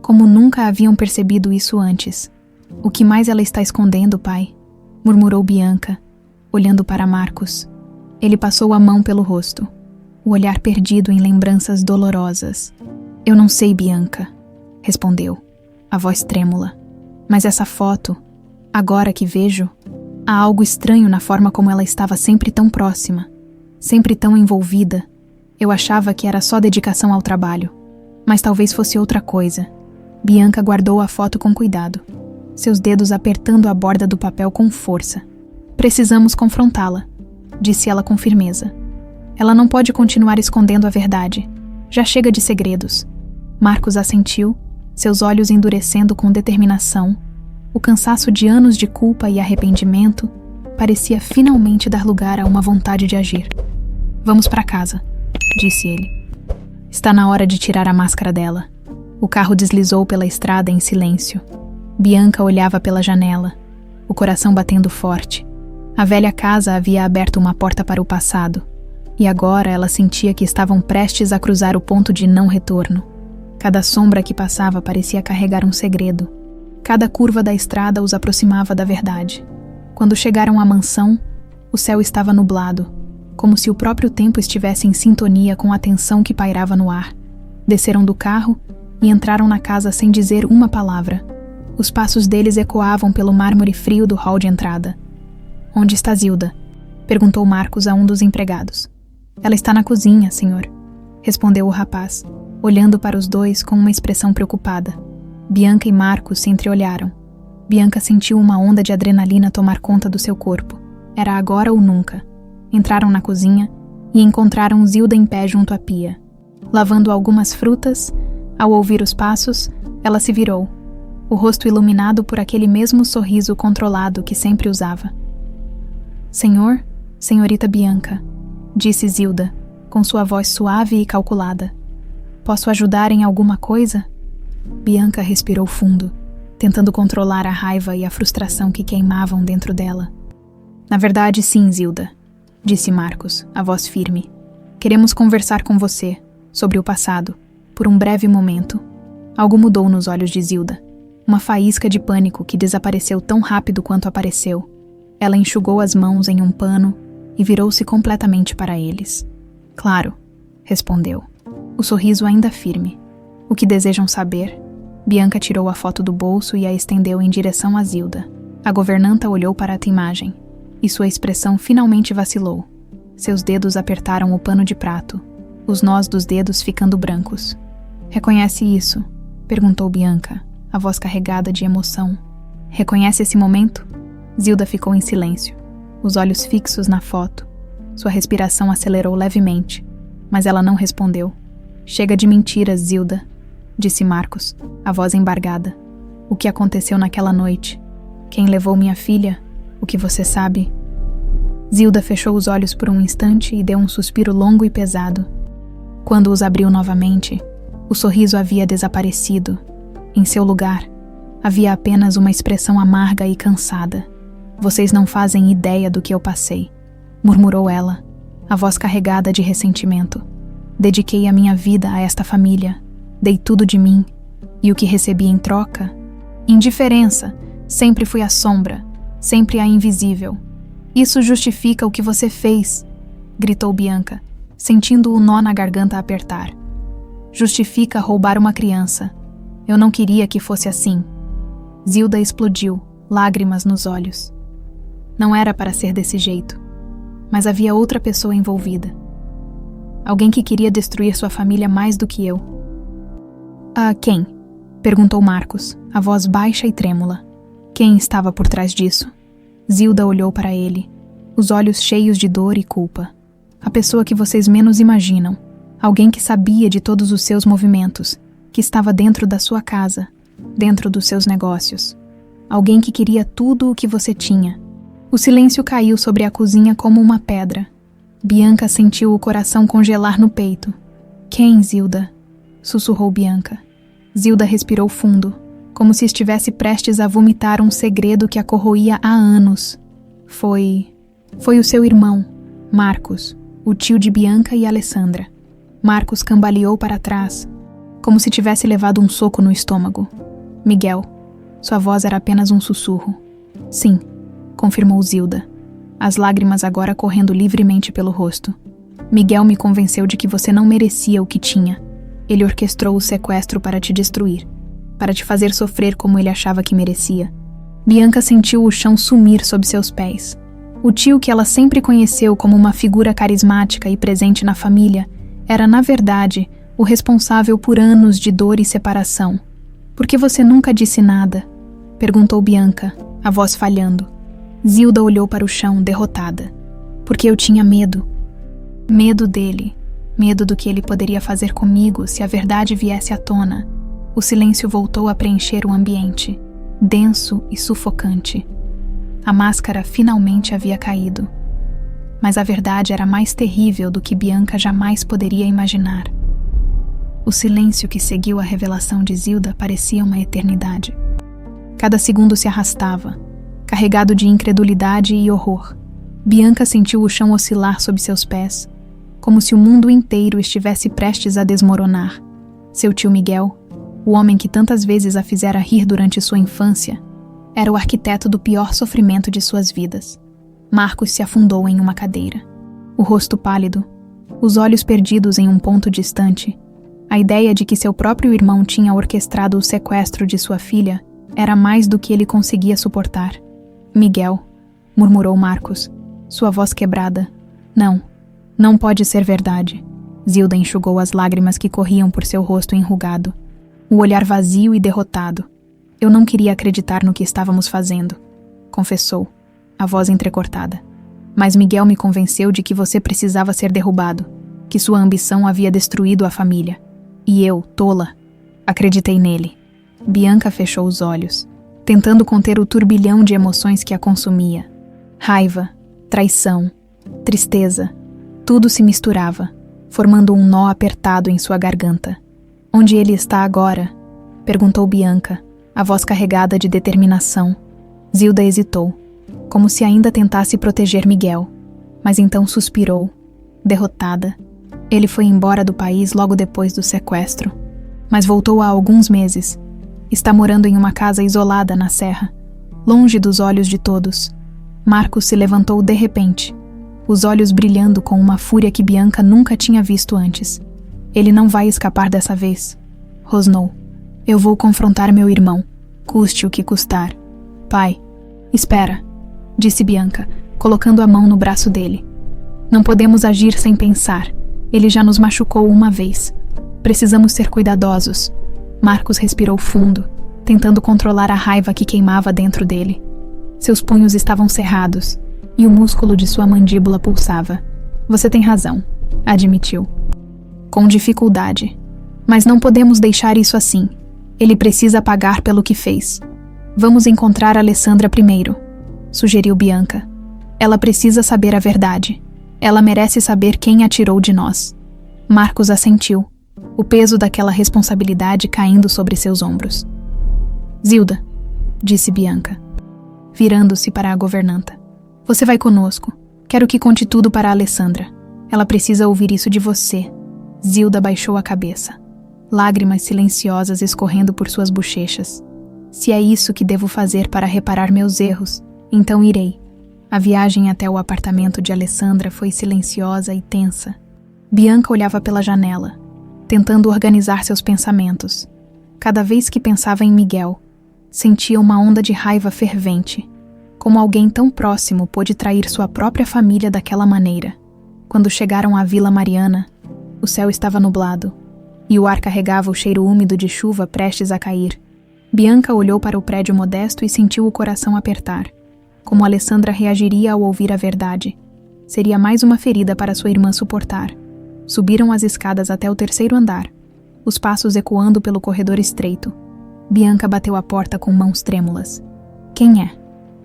como nunca haviam percebido isso antes. O que mais ela está escondendo, pai? Murmurou Bianca, olhando para Marcos. Ele passou a mão pelo rosto, o olhar perdido em lembranças dolorosas. Eu não sei, Bianca, respondeu, a voz trêmula. Mas essa foto, agora que vejo, há algo estranho na forma como ela estava sempre tão próxima, sempre tão envolvida. Eu achava que era só dedicação ao trabalho, mas talvez fosse outra coisa. Bianca guardou a foto com cuidado, seus dedos apertando a borda do papel com força. Precisamos confrontá-la, disse ela com firmeza. Ela não pode continuar escondendo a verdade. Já chega de segredos. Marcos assentiu, seus olhos endurecendo com determinação. O cansaço de anos de culpa e arrependimento parecia finalmente dar lugar a uma vontade de agir. Vamos para casa, disse ele. Está na hora de tirar a máscara dela. O carro deslizou pela estrada em silêncio. Bianca olhava pela janela, o coração batendo forte. A velha casa havia aberto uma porta para o passado, e agora ela sentia que estavam prestes a cruzar o ponto de não retorno. Cada sombra que passava parecia carregar um segredo. Cada curva da estrada os aproximava da verdade. Quando chegaram à mansão, o céu estava nublado, como se o próprio tempo estivesse em sintonia com a tensão que pairava no ar. Desceram do carro e entraram na casa sem dizer uma palavra. Os passos deles ecoavam pelo mármore frio do hall de entrada. Onde está Zilda? Perguntou Marcos a um dos empregados. Ela está na cozinha, senhor, respondeu o rapaz, olhando para os dois com uma expressão preocupada. Bianca e Marcos se entreolharam. Bianca sentiu uma onda de adrenalina tomar conta do seu corpo. Era agora ou nunca. Entraram na cozinha e encontraram Zilda em pé junto à pia. Lavando algumas frutas, ao ouvir os passos, ela se virou, o rosto iluminado por aquele mesmo sorriso controlado que sempre usava. Senhor, senhorita Bianca, disse Zilda, com sua voz suave e calculada. Posso ajudar em alguma coisa? Bianca respirou fundo, tentando controlar a raiva e a frustração que queimavam dentro dela. Na verdade, sim, Zilda, disse Marcos, a voz firme. Queremos conversar com você sobre o passado, por um breve momento. Algo mudou nos olhos de Zilda. Uma faísca de pânico que desapareceu tão rápido quanto apareceu. Ela enxugou as mãos em um pano e virou-se completamente para eles. Claro, respondeu, o sorriso ainda firme. O que desejam saber? Bianca tirou a foto do bolso e a estendeu em direção a Zilda. A governanta olhou para a imagem, e sua expressão finalmente vacilou. Seus dedos apertaram o pano de prato, os nós dos dedos ficando brancos. Reconhece isso? Perguntou Bianca, a voz carregada de emoção. Reconhece esse momento? Zilda ficou em silêncio, os olhos fixos na foto. Sua respiração acelerou levemente, mas ela não respondeu. Chega de mentiras, Zilda, disse Marcos, a voz embargada. O que aconteceu naquela noite? Quem levou minha filha? O que você sabe? Zilda fechou os olhos por um instante e deu um suspiro longo e pesado. Quando os abriu novamente, o sorriso havia desaparecido. Em seu lugar, havia apenas uma expressão amarga e cansada. Vocês não fazem ideia do que eu passei, murmurou ela, a voz carregada de ressentimento. Dediquei a minha vida a esta família, dei tudo de mim, e o que recebi em troca? Indiferença, sempre fui a sombra, sempre a invisível. Isso justifica o que você fez, gritou Bianca, sentindo o nó na garganta apertar. Justifica roubar uma criança. Eu não queria que fosse assim. Zilda explodiu, lágrimas nos olhos. Não era para ser desse jeito, mas havia outra pessoa envolvida. Alguém que queria destruir sua família mais do que eu. Quem? Perguntou Marcos, a voz baixa e trêmula. Quem estava por trás disso? Zilda olhou para ele, os olhos cheios de dor e culpa. A pessoa que vocês menos imaginam, alguém que sabia de todos os seus movimentos, que estava dentro da sua casa, dentro dos seus negócios. Alguém que queria tudo o que você tinha. O silêncio caiu sobre a cozinha como uma pedra. Bianca sentiu o coração congelar no peito. Quem, Zilda? Sussurrou Bianca. Zilda respirou fundo, como se estivesse prestes a vomitar um segredo que a corroía há anos. Foi o seu irmão, Marcos, o tio de Bianca e Alessandra. Marcos cambaleou para trás, como se tivesse levado um soco no estômago. Miguel. Sua voz era apenas um sussurro. Sim, confirmou Zilda, as lágrimas agora correndo livremente pelo rosto. Miguel me convenceu de que você não merecia o que tinha. Ele orquestrou o sequestro para te destruir, para te fazer sofrer como ele achava que merecia. Bianca sentiu o chão sumir sob seus pés. O tio que ela sempre conheceu como uma figura carismática e presente na família era, na verdade, o responsável por anos de dor e separação. Por que você nunca disse nada? Perguntou Bianca, a voz falhando. Zilda olhou para o chão, derrotada. Porque eu tinha medo. Medo dele. Medo do que ele poderia fazer comigo se a verdade viesse à tona. O silêncio voltou a preencher o ambiente, denso e sufocante. A máscara finalmente havia caído. Mas a verdade era mais terrível do que Bianca jamais poderia imaginar. O silêncio que seguiu a revelação de Zilda parecia uma eternidade. Cada segundo se arrastava, carregado de incredulidade e horror. Bianca sentiu o chão oscilar sob seus pés, como se o mundo inteiro estivesse prestes a desmoronar. Seu tio Miguel, o homem que tantas vezes a fizera rir durante sua infância, era o arquiteto do pior sofrimento de suas vidas. Marcos se afundou em uma cadeira. O rosto pálido, os olhos perdidos em um ponto distante. A ideia de que seu próprio irmão tinha orquestrado o sequestro de sua filha era mais do que ele conseguia suportar. Miguel, murmurou Marcos, sua voz quebrada. Não pode ser verdade. Zilda enxugou as lágrimas que corriam por seu rosto enrugado. O olhar vazio e derrotado. Eu não queria acreditar no que estávamos fazendo, confessou, a voz entrecortada. Mas Miguel me convenceu de que você precisava ser derrubado, que sua ambição havia destruído a família. E eu, tola, acreditei nele. Bianca fechou os olhos, tentando conter o turbilhão de emoções que a consumia. Raiva, traição, tristeza, tudo se misturava, formando um nó apertado em sua garganta. Onde ele está agora? Perguntou Bianca, a voz carregada de determinação. Zilda hesitou, como se ainda tentasse proteger Miguel, mas então suspirou, derrotada. Ele foi embora do país logo depois do sequestro, mas voltou há alguns meses. Está morando em uma casa isolada na serra, longe dos olhos de todos. Marcos se levantou de repente, os olhos brilhando com uma fúria que Bianca nunca tinha visto antes. Ele não vai escapar dessa vez, rosnou. Eu vou confrontar meu irmão, custe o que custar. Pai, espera, disse Bianca, colocando a mão no braço dele. Não podemos agir sem pensar. Ele já nos machucou uma vez. Precisamos ser cuidadosos. Marcos respirou fundo, tentando controlar a raiva que queimava dentro dele. Seus punhos estavam cerrados, e o músculo de sua mandíbula pulsava. Você tem razão, admitiu. Com dificuldade. Mas não podemos deixar isso assim. Ele precisa pagar pelo que fez. Vamos encontrar Alessandra primeiro, sugeriu Bianca. Ela precisa saber a verdade. Ela merece saber quem atirou de nós. Marcos assentiu, o peso daquela responsabilidade caindo sobre seus ombros. Zilda, disse Bianca, virando-se para a governanta. Você vai conosco. Quero que conte tudo para a Alessandra. Ela precisa ouvir isso de você. Zilda baixou a cabeça, lágrimas silenciosas escorrendo por suas bochechas. Se é isso que devo fazer para reparar meus erros, então irei. A viagem até o apartamento de Alessandra foi silenciosa e tensa. Bianca olhava pela janela, tentando organizar seus pensamentos. Cada vez que pensava em Miguel, sentia uma onda de raiva fervente. Como alguém tão próximo pôde trair sua própria família daquela maneira? Quando chegaram à Vila Mariana, o céu estava nublado, e o ar carregava o cheiro úmido de chuva prestes a cair. Bianca olhou para o prédio modesto e sentiu o coração apertar, como Alessandra reagiria ao ouvir a verdade. Seria mais uma ferida para sua irmã suportar. Subiram as escadas até o 3º andar, os passos ecoando pelo corredor estreito. Bianca bateu a porta com mãos trêmulas. "Quem é?"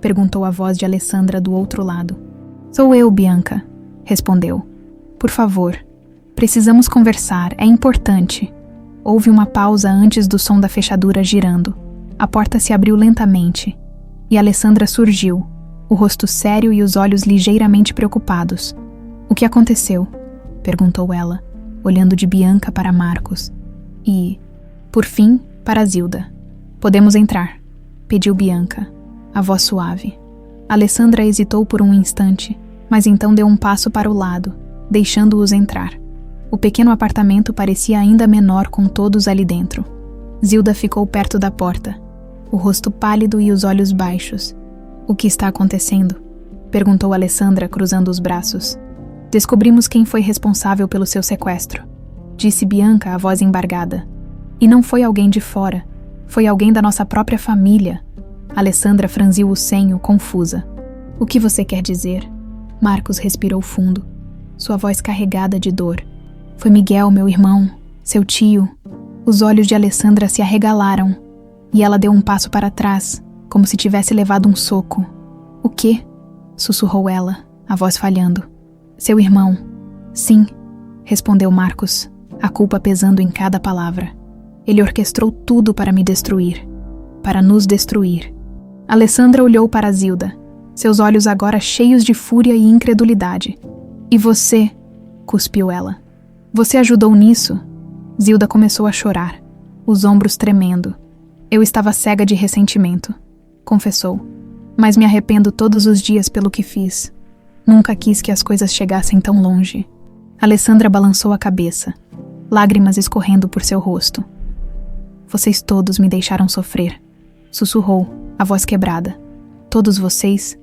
perguntou a voz de Alessandra do outro lado. "Sou eu, Bianca", respondeu. "Por favor, precisamos conversar, é importante." Houve uma pausa antes do som da fechadura girando. A porta se abriu lentamente e Alessandra surgiu, o rosto sério e os olhos ligeiramente preocupados. "O que aconteceu?" perguntou ela, olhando de Bianca para Marcos. E, por fim, para Zilda. "Podemos entrar", pediu Bianca, a voz suave. Alessandra hesitou por um instante, mas então deu um passo para o lado, deixando-os entrar. O pequeno apartamento parecia ainda menor com todos ali dentro. Zilda ficou perto da porta, o rosto pálido e os olhos baixos. "O que está acontecendo?" perguntou Alessandra, cruzando os braços. "Descobrimos quem foi responsável pelo seu sequestro", disse Bianca, a voz embargada. "E não foi alguém de fora, foi alguém da nossa própria família." Alessandra franziu o senho, confusa. "O que você quer dizer?" Marcos respirou fundo, sua voz carregada de dor. "Foi Miguel, meu irmão, seu tio." Os olhos de Alessandra se arregalaram e ela deu um passo para trás, como se tivesse levado um soco. "O quê?" sussurrou ela, a voz falhando. "Seu irmão." "Sim", respondeu Marcos, a culpa pesando em cada palavra. "Ele orquestrou tudo para me destruir. Para nos destruir." Alessandra olhou para Zilda, seus olhos agora cheios de fúria e incredulidade. "E você?" cuspiu ela. "Você ajudou nisso?" Zilda começou a chorar, os ombros tremendo. "Eu estava cega de ressentimento", confessou. "Mas me arrependo todos os dias pelo que fiz. Nunca quis que as coisas chegassem tão longe." Alessandra balançou a cabeça, lágrimas escorrendo por seu rosto. "Vocês todos me deixaram sofrer", sussurrou, a voz quebrada. "Todos vocês?"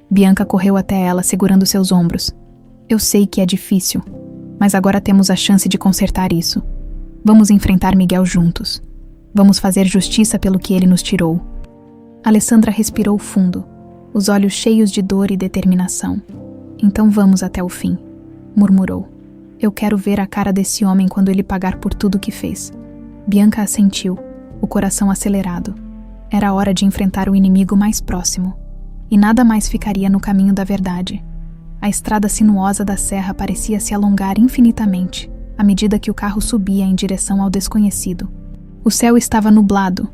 Bianca correu até ela, segurando seus ombros. "Eu sei que é difícil, mas agora temos a chance de consertar isso. Vamos enfrentar Miguel juntos. Vamos fazer justiça pelo que ele nos tirou." Alessandra respirou fundo, os olhos cheios de dor e determinação. "Então vamos até o fim", murmurou. "Eu quero ver a cara desse homem quando ele pagar por tudo que fez." Bianca assentiu, o coração acelerado. Era hora de enfrentar o inimigo mais próximo, e nada mais ficaria no caminho da verdade. A estrada sinuosa da serra parecia se alongar infinitamente, à medida que o carro subia em direção ao desconhecido. O céu estava nublado,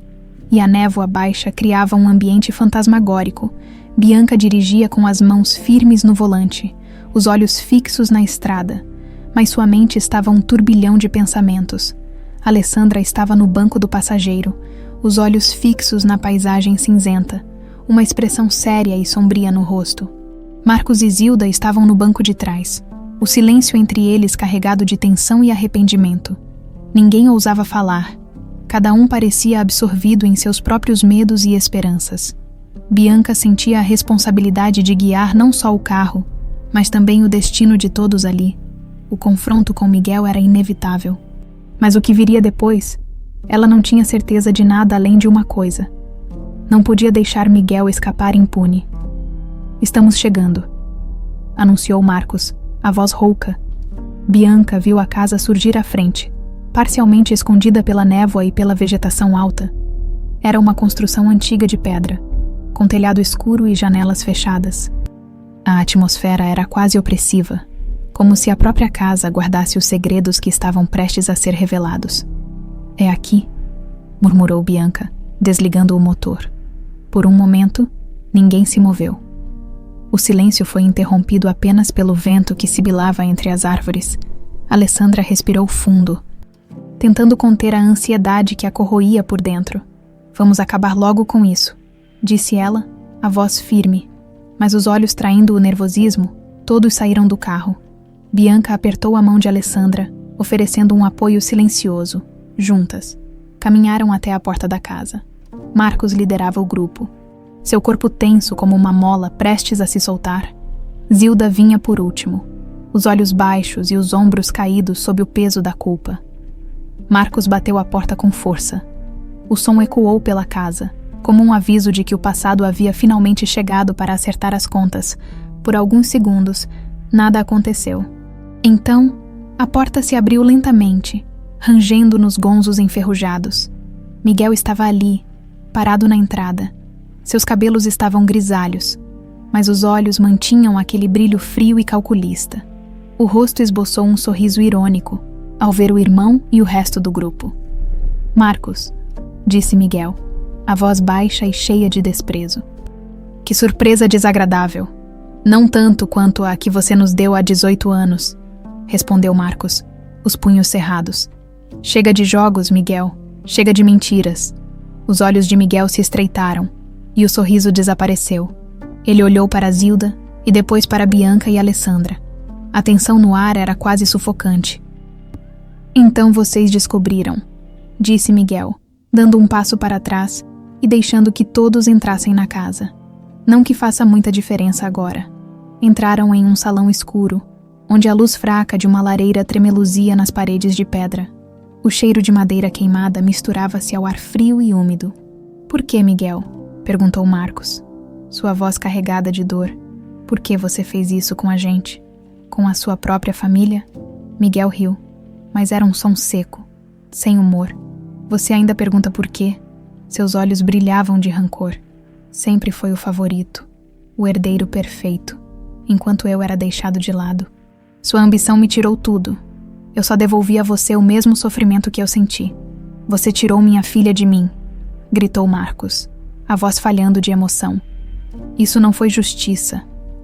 e a névoa baixa criava um ambiente fantasmagórico. Bianca dirigia com as mãos firmes no volante, os olhos fixos na estrada, mas sua mente estava um turbilhão de pensamentos. Alessandra estava no banco do passageiro, os olhos fixos na paisagem cinzenta, uma expressão séria e sombria no rosto. Marcos e Zilda estavam no banco de trás, o silêncio entre eles carregado de tensão e arrependimento. Ninguém ousava falar. Cada um parecia absorvido em seus próprios medos e esperanças. Bianca sentia a responsabilidade de guiar não só o carro, mas também o destino de todos ali. O confronto com Miguel era inevitável. Mas o que viria depois? Ela não tinha certeza de nada além de uma coisa. Não podia deixar Miguel escapar impune. "Estamos chegando", anunciou Marcos, a voz rouca. Bianca viu a casa surgir à frente, parcialmente escondida pela névoa e pela vegetação alta. Era uma construção antiga de pedra, com telhado escuro e janelas fechadas. A atmosfera era quase opressiva, como se a própria casa guardasse os segredos que estavam prestes a ser revelados. "É aqui", murmurou Bianca, desligando o motor. Por um momento, ninguém se moveu. O silêncio foi interrompido apenas pelo vento que sibilava entre as árvores. Alessandra respirou fundo, tentando conter a ansiedade que a corroía por dentro. "Vamos acabar logo com isso", disse ela, a voz firme, mas os olhos traindo o nervosismo. Todos saíram do carro. Bianca apertou a mão de Alessandra, oferecendo um apoio silencioso. Juntas, caminharam até a porta da casa. Marcos liderava o grupo, seu corpo tenso como uma mola prestes a se soltar. Zilda vinha por último, os olhos baixos e os ombros caídos sob o peso da culpa. Marcos bateu a porta com força. O som ecoou pela casa, como um aviso de que o passado havia finalmente chegado para acertar as contas. Por alguns segundos, nada aconteceu. Então, a porta se abriu lentamente, rangendo nos gonzos enferrujados. Miguel estava ali, parado na entrada. Seus cabelos estavam grisalhos, mas os olhos mantinham aquele brilho frio e calculista. O rosto esboçou um sorriso irônico ao ver o irmão e o resto do grupo. "Marcos", disse Miguel, a voz baixa e cheia de desprezo. "Que surpresa desagradável. Não tanto quanto a que você nos deu há 18 anos, respondeu Marcos, os punhos cerrados. "Chega de jogos, Miguel. Chega de mentiras." Os olhos de Miguel se estreitaram e o sorriso desapareceu. Ele olhou para Zilda e depois para Bianca e Alessandra. A tensão no ar era quase sufocante. "Então vocês descobriram", disse Miguel, dando um passo para trás e deixando que todos entrassem na casa. Não que faça muita diferença agora. Entraram em um salão escuro, onde a luz fraca de uma lareira tremeluzia nas paredes de pedra. O cheiro de madeira queimada misturava-se ao ar frio e úmido. "Por que, Miguel?", perguntou Marcos, sua voz carregada de dor. "Por que você fez isso com a gente? Com a sua própria família?" Miguel riu, mas era um som seco, sem humor. "Você ainda pergunta por quê?" Seus olhos brilhavam de rancor. "Sempre foi o favorito, o herdeiro perfeito, enquanto eu era deixado de lado. Sua ambição me tirou tudo. Eu só devolvi a você o mesmo sofrimento que eu senti. Você tirou minha filha de mim", gritou Marcos, a voz falhando de emoção. "Isso não foi justiça,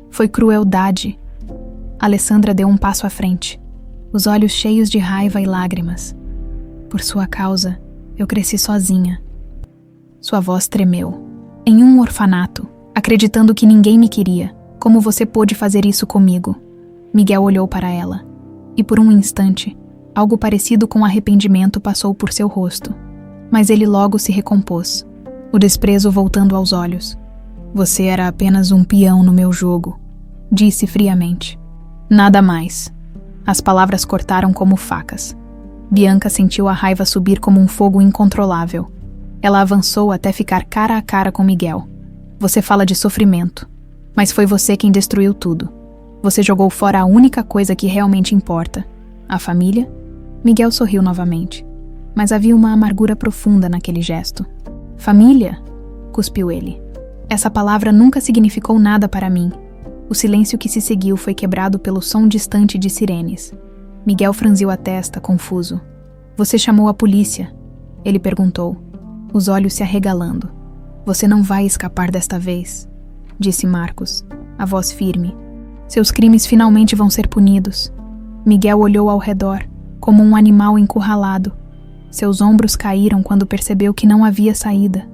foi crueldade." Alessandra deu um passo à frente, os olhos cheios de raiva e lágrimas. "Por sua causa, eu cresci sozinha." Sua voz tremeu. "Em um orfanato, acreditando que ninguém me queria. Como você pôde fazer isso comigo?" Miguel olhou para ela, e por um instante, algo parecido com arrependimento passou por seu rosto. Mas ele logo se recompôs, o desprezo voltando aos olhos. "Você era apenas um peão no meu jogo", disse friamente. "Nada mais." As palavras cortaram como facas. Bianca sentiu a raiva subir como um fogo incontrolável. Ela avançou até ficar cara a cara com Miguel. "Você fala de sofrimento, mas foi você quem destruiu tudo. Você jogou fora a única coisa que realmente importa, a família." Miguel sorriu novamente, mas havia uma amargura profunda naquele gesto. "Família?", cuspiu ele. "Essa palavra nunca significou nada para mim." O silêncio que se seguiu foi quebrado pelo som distante de sirenes. Miguel franziu a testa, confuso. "Você chamou a polícia?", ele perguntou, os olhos se arregalando. "Você não vai escapar desta vez", disse Marcos, a voz firme. "Seus crimes finalmente vão ser punidos." Miguel olhou ao redor, como um animal encurralado. Seus ombros caíram quando percebeu que não havia saída.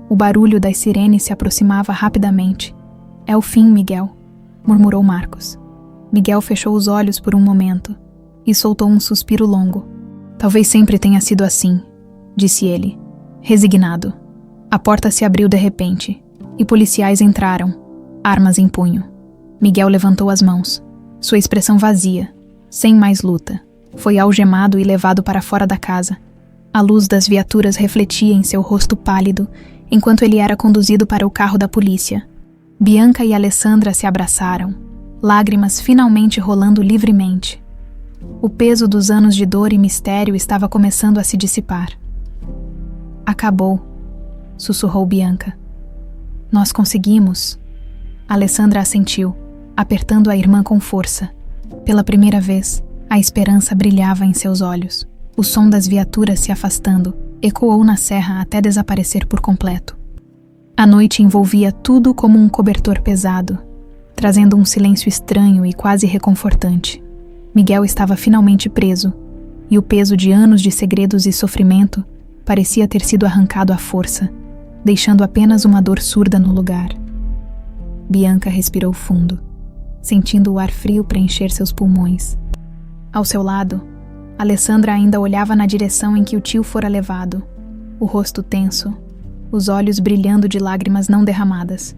O barulho das sirenes se aproximava rapidamente. "É o fim, Miguel", murmurou Marcos. Miguel fechou os olhos por um momento e soltou um suspiro longo. "Talvez sempre tenha sido assim", disse ele, resignado. A porta se abriu de repente e policiais entraram, armas em punho. Miguel levantou as mãos, sua expressão vazia, sem mais luta. Foi algemado e levado para fora da casa. A luz das viaturas refletia em seu rosto pálido, enquanto ele era conduzido para o carro da polícia. Bianca e Alessandra se abraçaram, lágrimas finalmente rolando livremente. O peso dos anos de dor e mistério estava começando a se dissipar. "Acabou", sussurrou Bianca. "Nós conseguimos." Alessandra assentiu, apertando a irmã com força. Pela primeira vez, a esperança brilhava em seus olhos. O som das viaturas se afastando ecoou na serra até desaparecer por completo. A noite envolvia tudo como um cobertor pesado, trazendo um silêncio estranho e quase reconfortante. Miguel estava finalmente preso, e o peso de anos de segredos e sofrimento parecia ter sido arrancado à força, deixando apenas uma dor surda no lugar. Bianca respirou fundo, sentindo o ar frio preencher seus pulmões. Ao seu lado, Alessandra ainda olhava na direção em que o tio fora levado, o rosto tenso, os olhos brilhando de lágrimas não derramadas.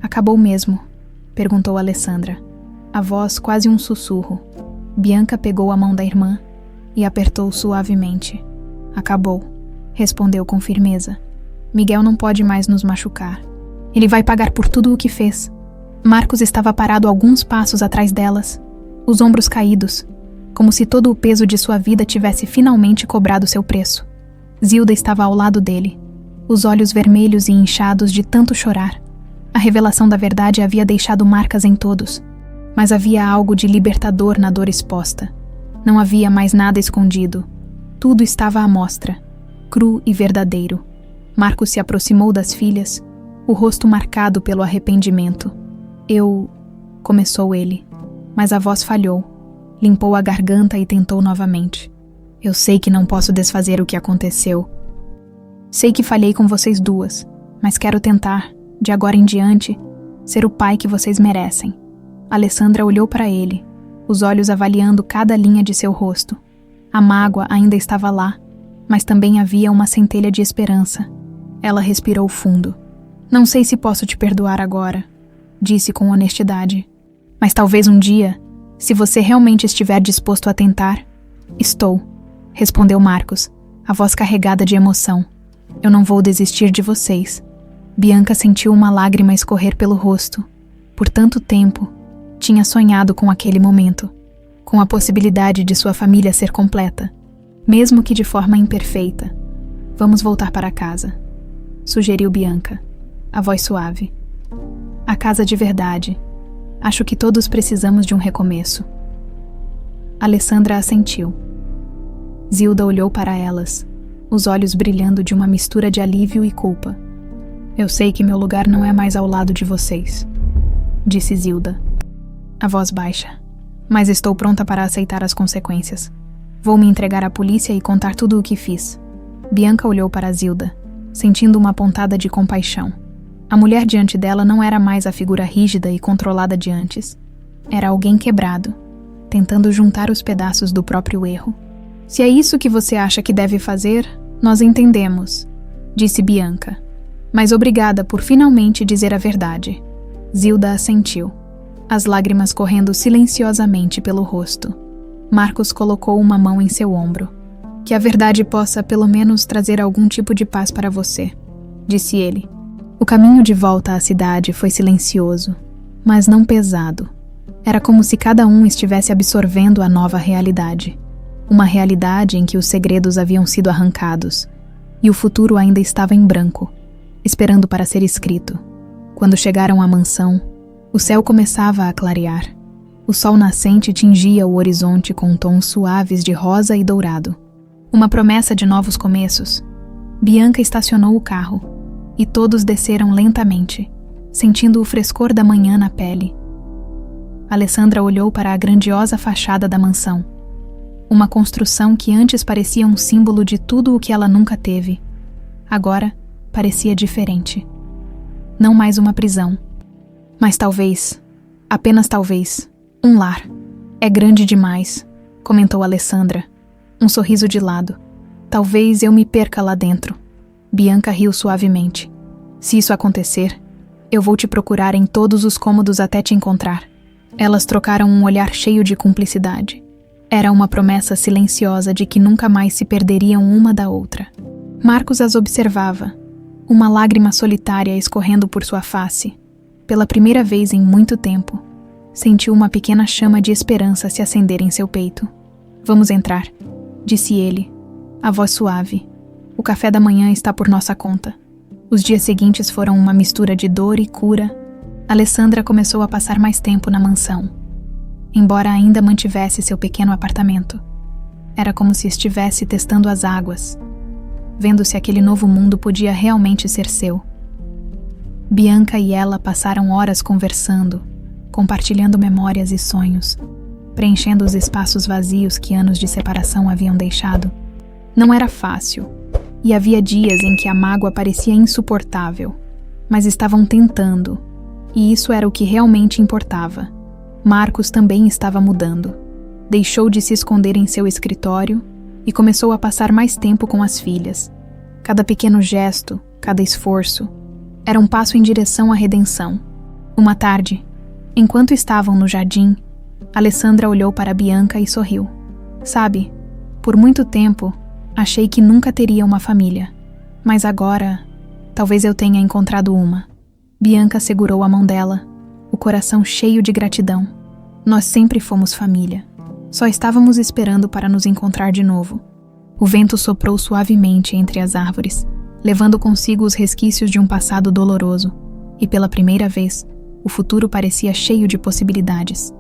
"Acabou mesmo?", perguntou Alessandra, a voz quase um sussurro. Bianca pegou a mão da irmã e apertou suavemente. "Acabou", respondeu com firmeza. Miguel não pode mais nos machucar. Ele vai pagar por tudo o que fez. Marcos estava parado alguns passos atrás delas, os ombros caídos, como se todo o peso de sua vida tivesse finalmente cobrado seu preço. Zilda estava ao lado dele, os olhos vermelhos e inchados de tanto chorar. A revelação da verdade havia deixado marcas em todos, mas havia algo de libertador na dor exposta. Não havia mais nada escondido. Tudo estava à mostra, cru e verdadeiro. Marcos se aproximou das filhas, o rosto marcado pelo arrependimento. Começou ele, mas a voz falhou. Limpou a garganta e tentou novamente. Eu sei que não posso desfazer o que aconteceu. Sei que falhei com vocês duas, mas quero tentar, de agora em diante, ser o pai que vocês merecem. Alessandra olhou para ele, os olhos avaliando cada linha de seu rosto. A mágoa ainda estava lá, mas também havia uma centelha de esperança. Ela respirou fundo. Não sei se posso te perdoar agora, disse com honestidade. Mas talvez um dia, se você realmente estiver disposto a tentar. Estou, respondeu Marcos, a voz carregada de emoção. Eu não vou desistir de vocês. Bianca sentiu uma lágrima escorrer pelo rosto. Por tanto tempo, tinha sonhado com aquele momento, com a possibilidade de sua família ser completa, mesmo que de forma imperfeita. Vamos voltar para casa, sugeriu Bianca, a voz suave. A casa de verdade. Acho que todos precisamos de um recomeço. Alessandra assentiu. Zilda olhou para elas, os olhos brilhando de uma mistura de alívio e culpa. Eu sei que meu lugar não é mais ao lado de vocês, disse Zilda, a voz baixa. Mas estou pronta para aceitar as consequências. Vou me entregar à polícia e contar tudo o que fiz. Bianca olhou para Zilda, sentindo uma pontada de compaixão. A mulher diante dela não era mais a figura rígida e controlada de antes. Era alguém quebrado, tentando juntar os pedaços do próprio erro. Se é isso que você acha que deve fazer, nós entendemos, disse Bianca. Mas obrigada por finalmente dizer a verdade. Zilda assentiu, as lágrimas correndo silenciosamente pelo rosto. Marcos colocou uma mão em seu ombro. Que a verdade possa, pelo menos, trazer algum tipo de paz para você, disse ele. O caminho de volta à cidade foi silencioso, mas não pesado. Era como se cada um estivesse absorvendo a nova realidade. Uma realidade em que os segredos haviam sido arrancados, e o futuro ainda estava em branco, esperando para ser escrito. Quando chegaram à mansão, o céu começava a clarear. O sol nascente tingia o horizonte com tons suaves de rosa e dourado. Uma promessa de novos começos. Bianca estacionou o carro, e todos desceram lentamente, sentindo o frescor da manhã na pele. Alessandra olhou para a grandiosa fachada da mansão. Uma construção que antes parecia um símbolo de tudo o que ela nunca teve. Agora parecia diferente. Não mais uma prisão. Mas talvez, apenas talvez, um lar. É grande demais, comentou Alessandra, um sorriso de lado. Talvez eu me perca lá dentro. Bianca riu suavemente. Se isso acontecer, eu vou te procurar em todos os cômodos até te encontrar. Elas trocaram um olhar cheio de cumplicidade. Era uma promessa silenciosa de que nunca mais se perderiam uma da outra. Marcos as observava, uma lágrima solitária escorrendo por sua face. Pela primeira vez em muito tempo, sentiu uma pequena chama de esperança se acender em seu peito. Vamos entrar, disse ele, a voz suave. O café da manhã está por nossa conta. Os dias seguintes foram uma mistura de dor e cura. Alessandra começou a passar mais tempo na mansão, embora ainda mantivesse seu pequeno apartamento. Era como se estivesse testando as águas, vendo se aquele novo mundo podia realmente ser seu. Bianca e ela passaram horas conversando, compartilhando memórias e sonhos, preenchendo os espaços vazios que anos de separação haviam deixado. Não era fácil, e havia dias em que a mágoa parecia insuportável, mas estavam tentando, e isso era o que realmente importava. Marcos também estava mudando. Deixou de se esconder em seu escritório e começou a passar mais tempo com as filhas. Cada pequeno gesto, cada esforço, era um passo em direção à redenção. Uma tarde, enquanto estavam no jardim, Alessandra olhou para Bianca e sorriu. Sabe, por muito tempo, achei que nunca teria uma família. Mas agora, Talvez eu tenha encontrado uma. Bianca segurou a mão dela, o coração cheio de gratidão. Nós sempre fomos família. Só estávamos esperando para nos encontrar de novo. O vento soprou suavemente entre as árvores, levando consigo os resquícios de um passado doloroso, e pela primeira vez, o futuro parecia cheio de possibilidades.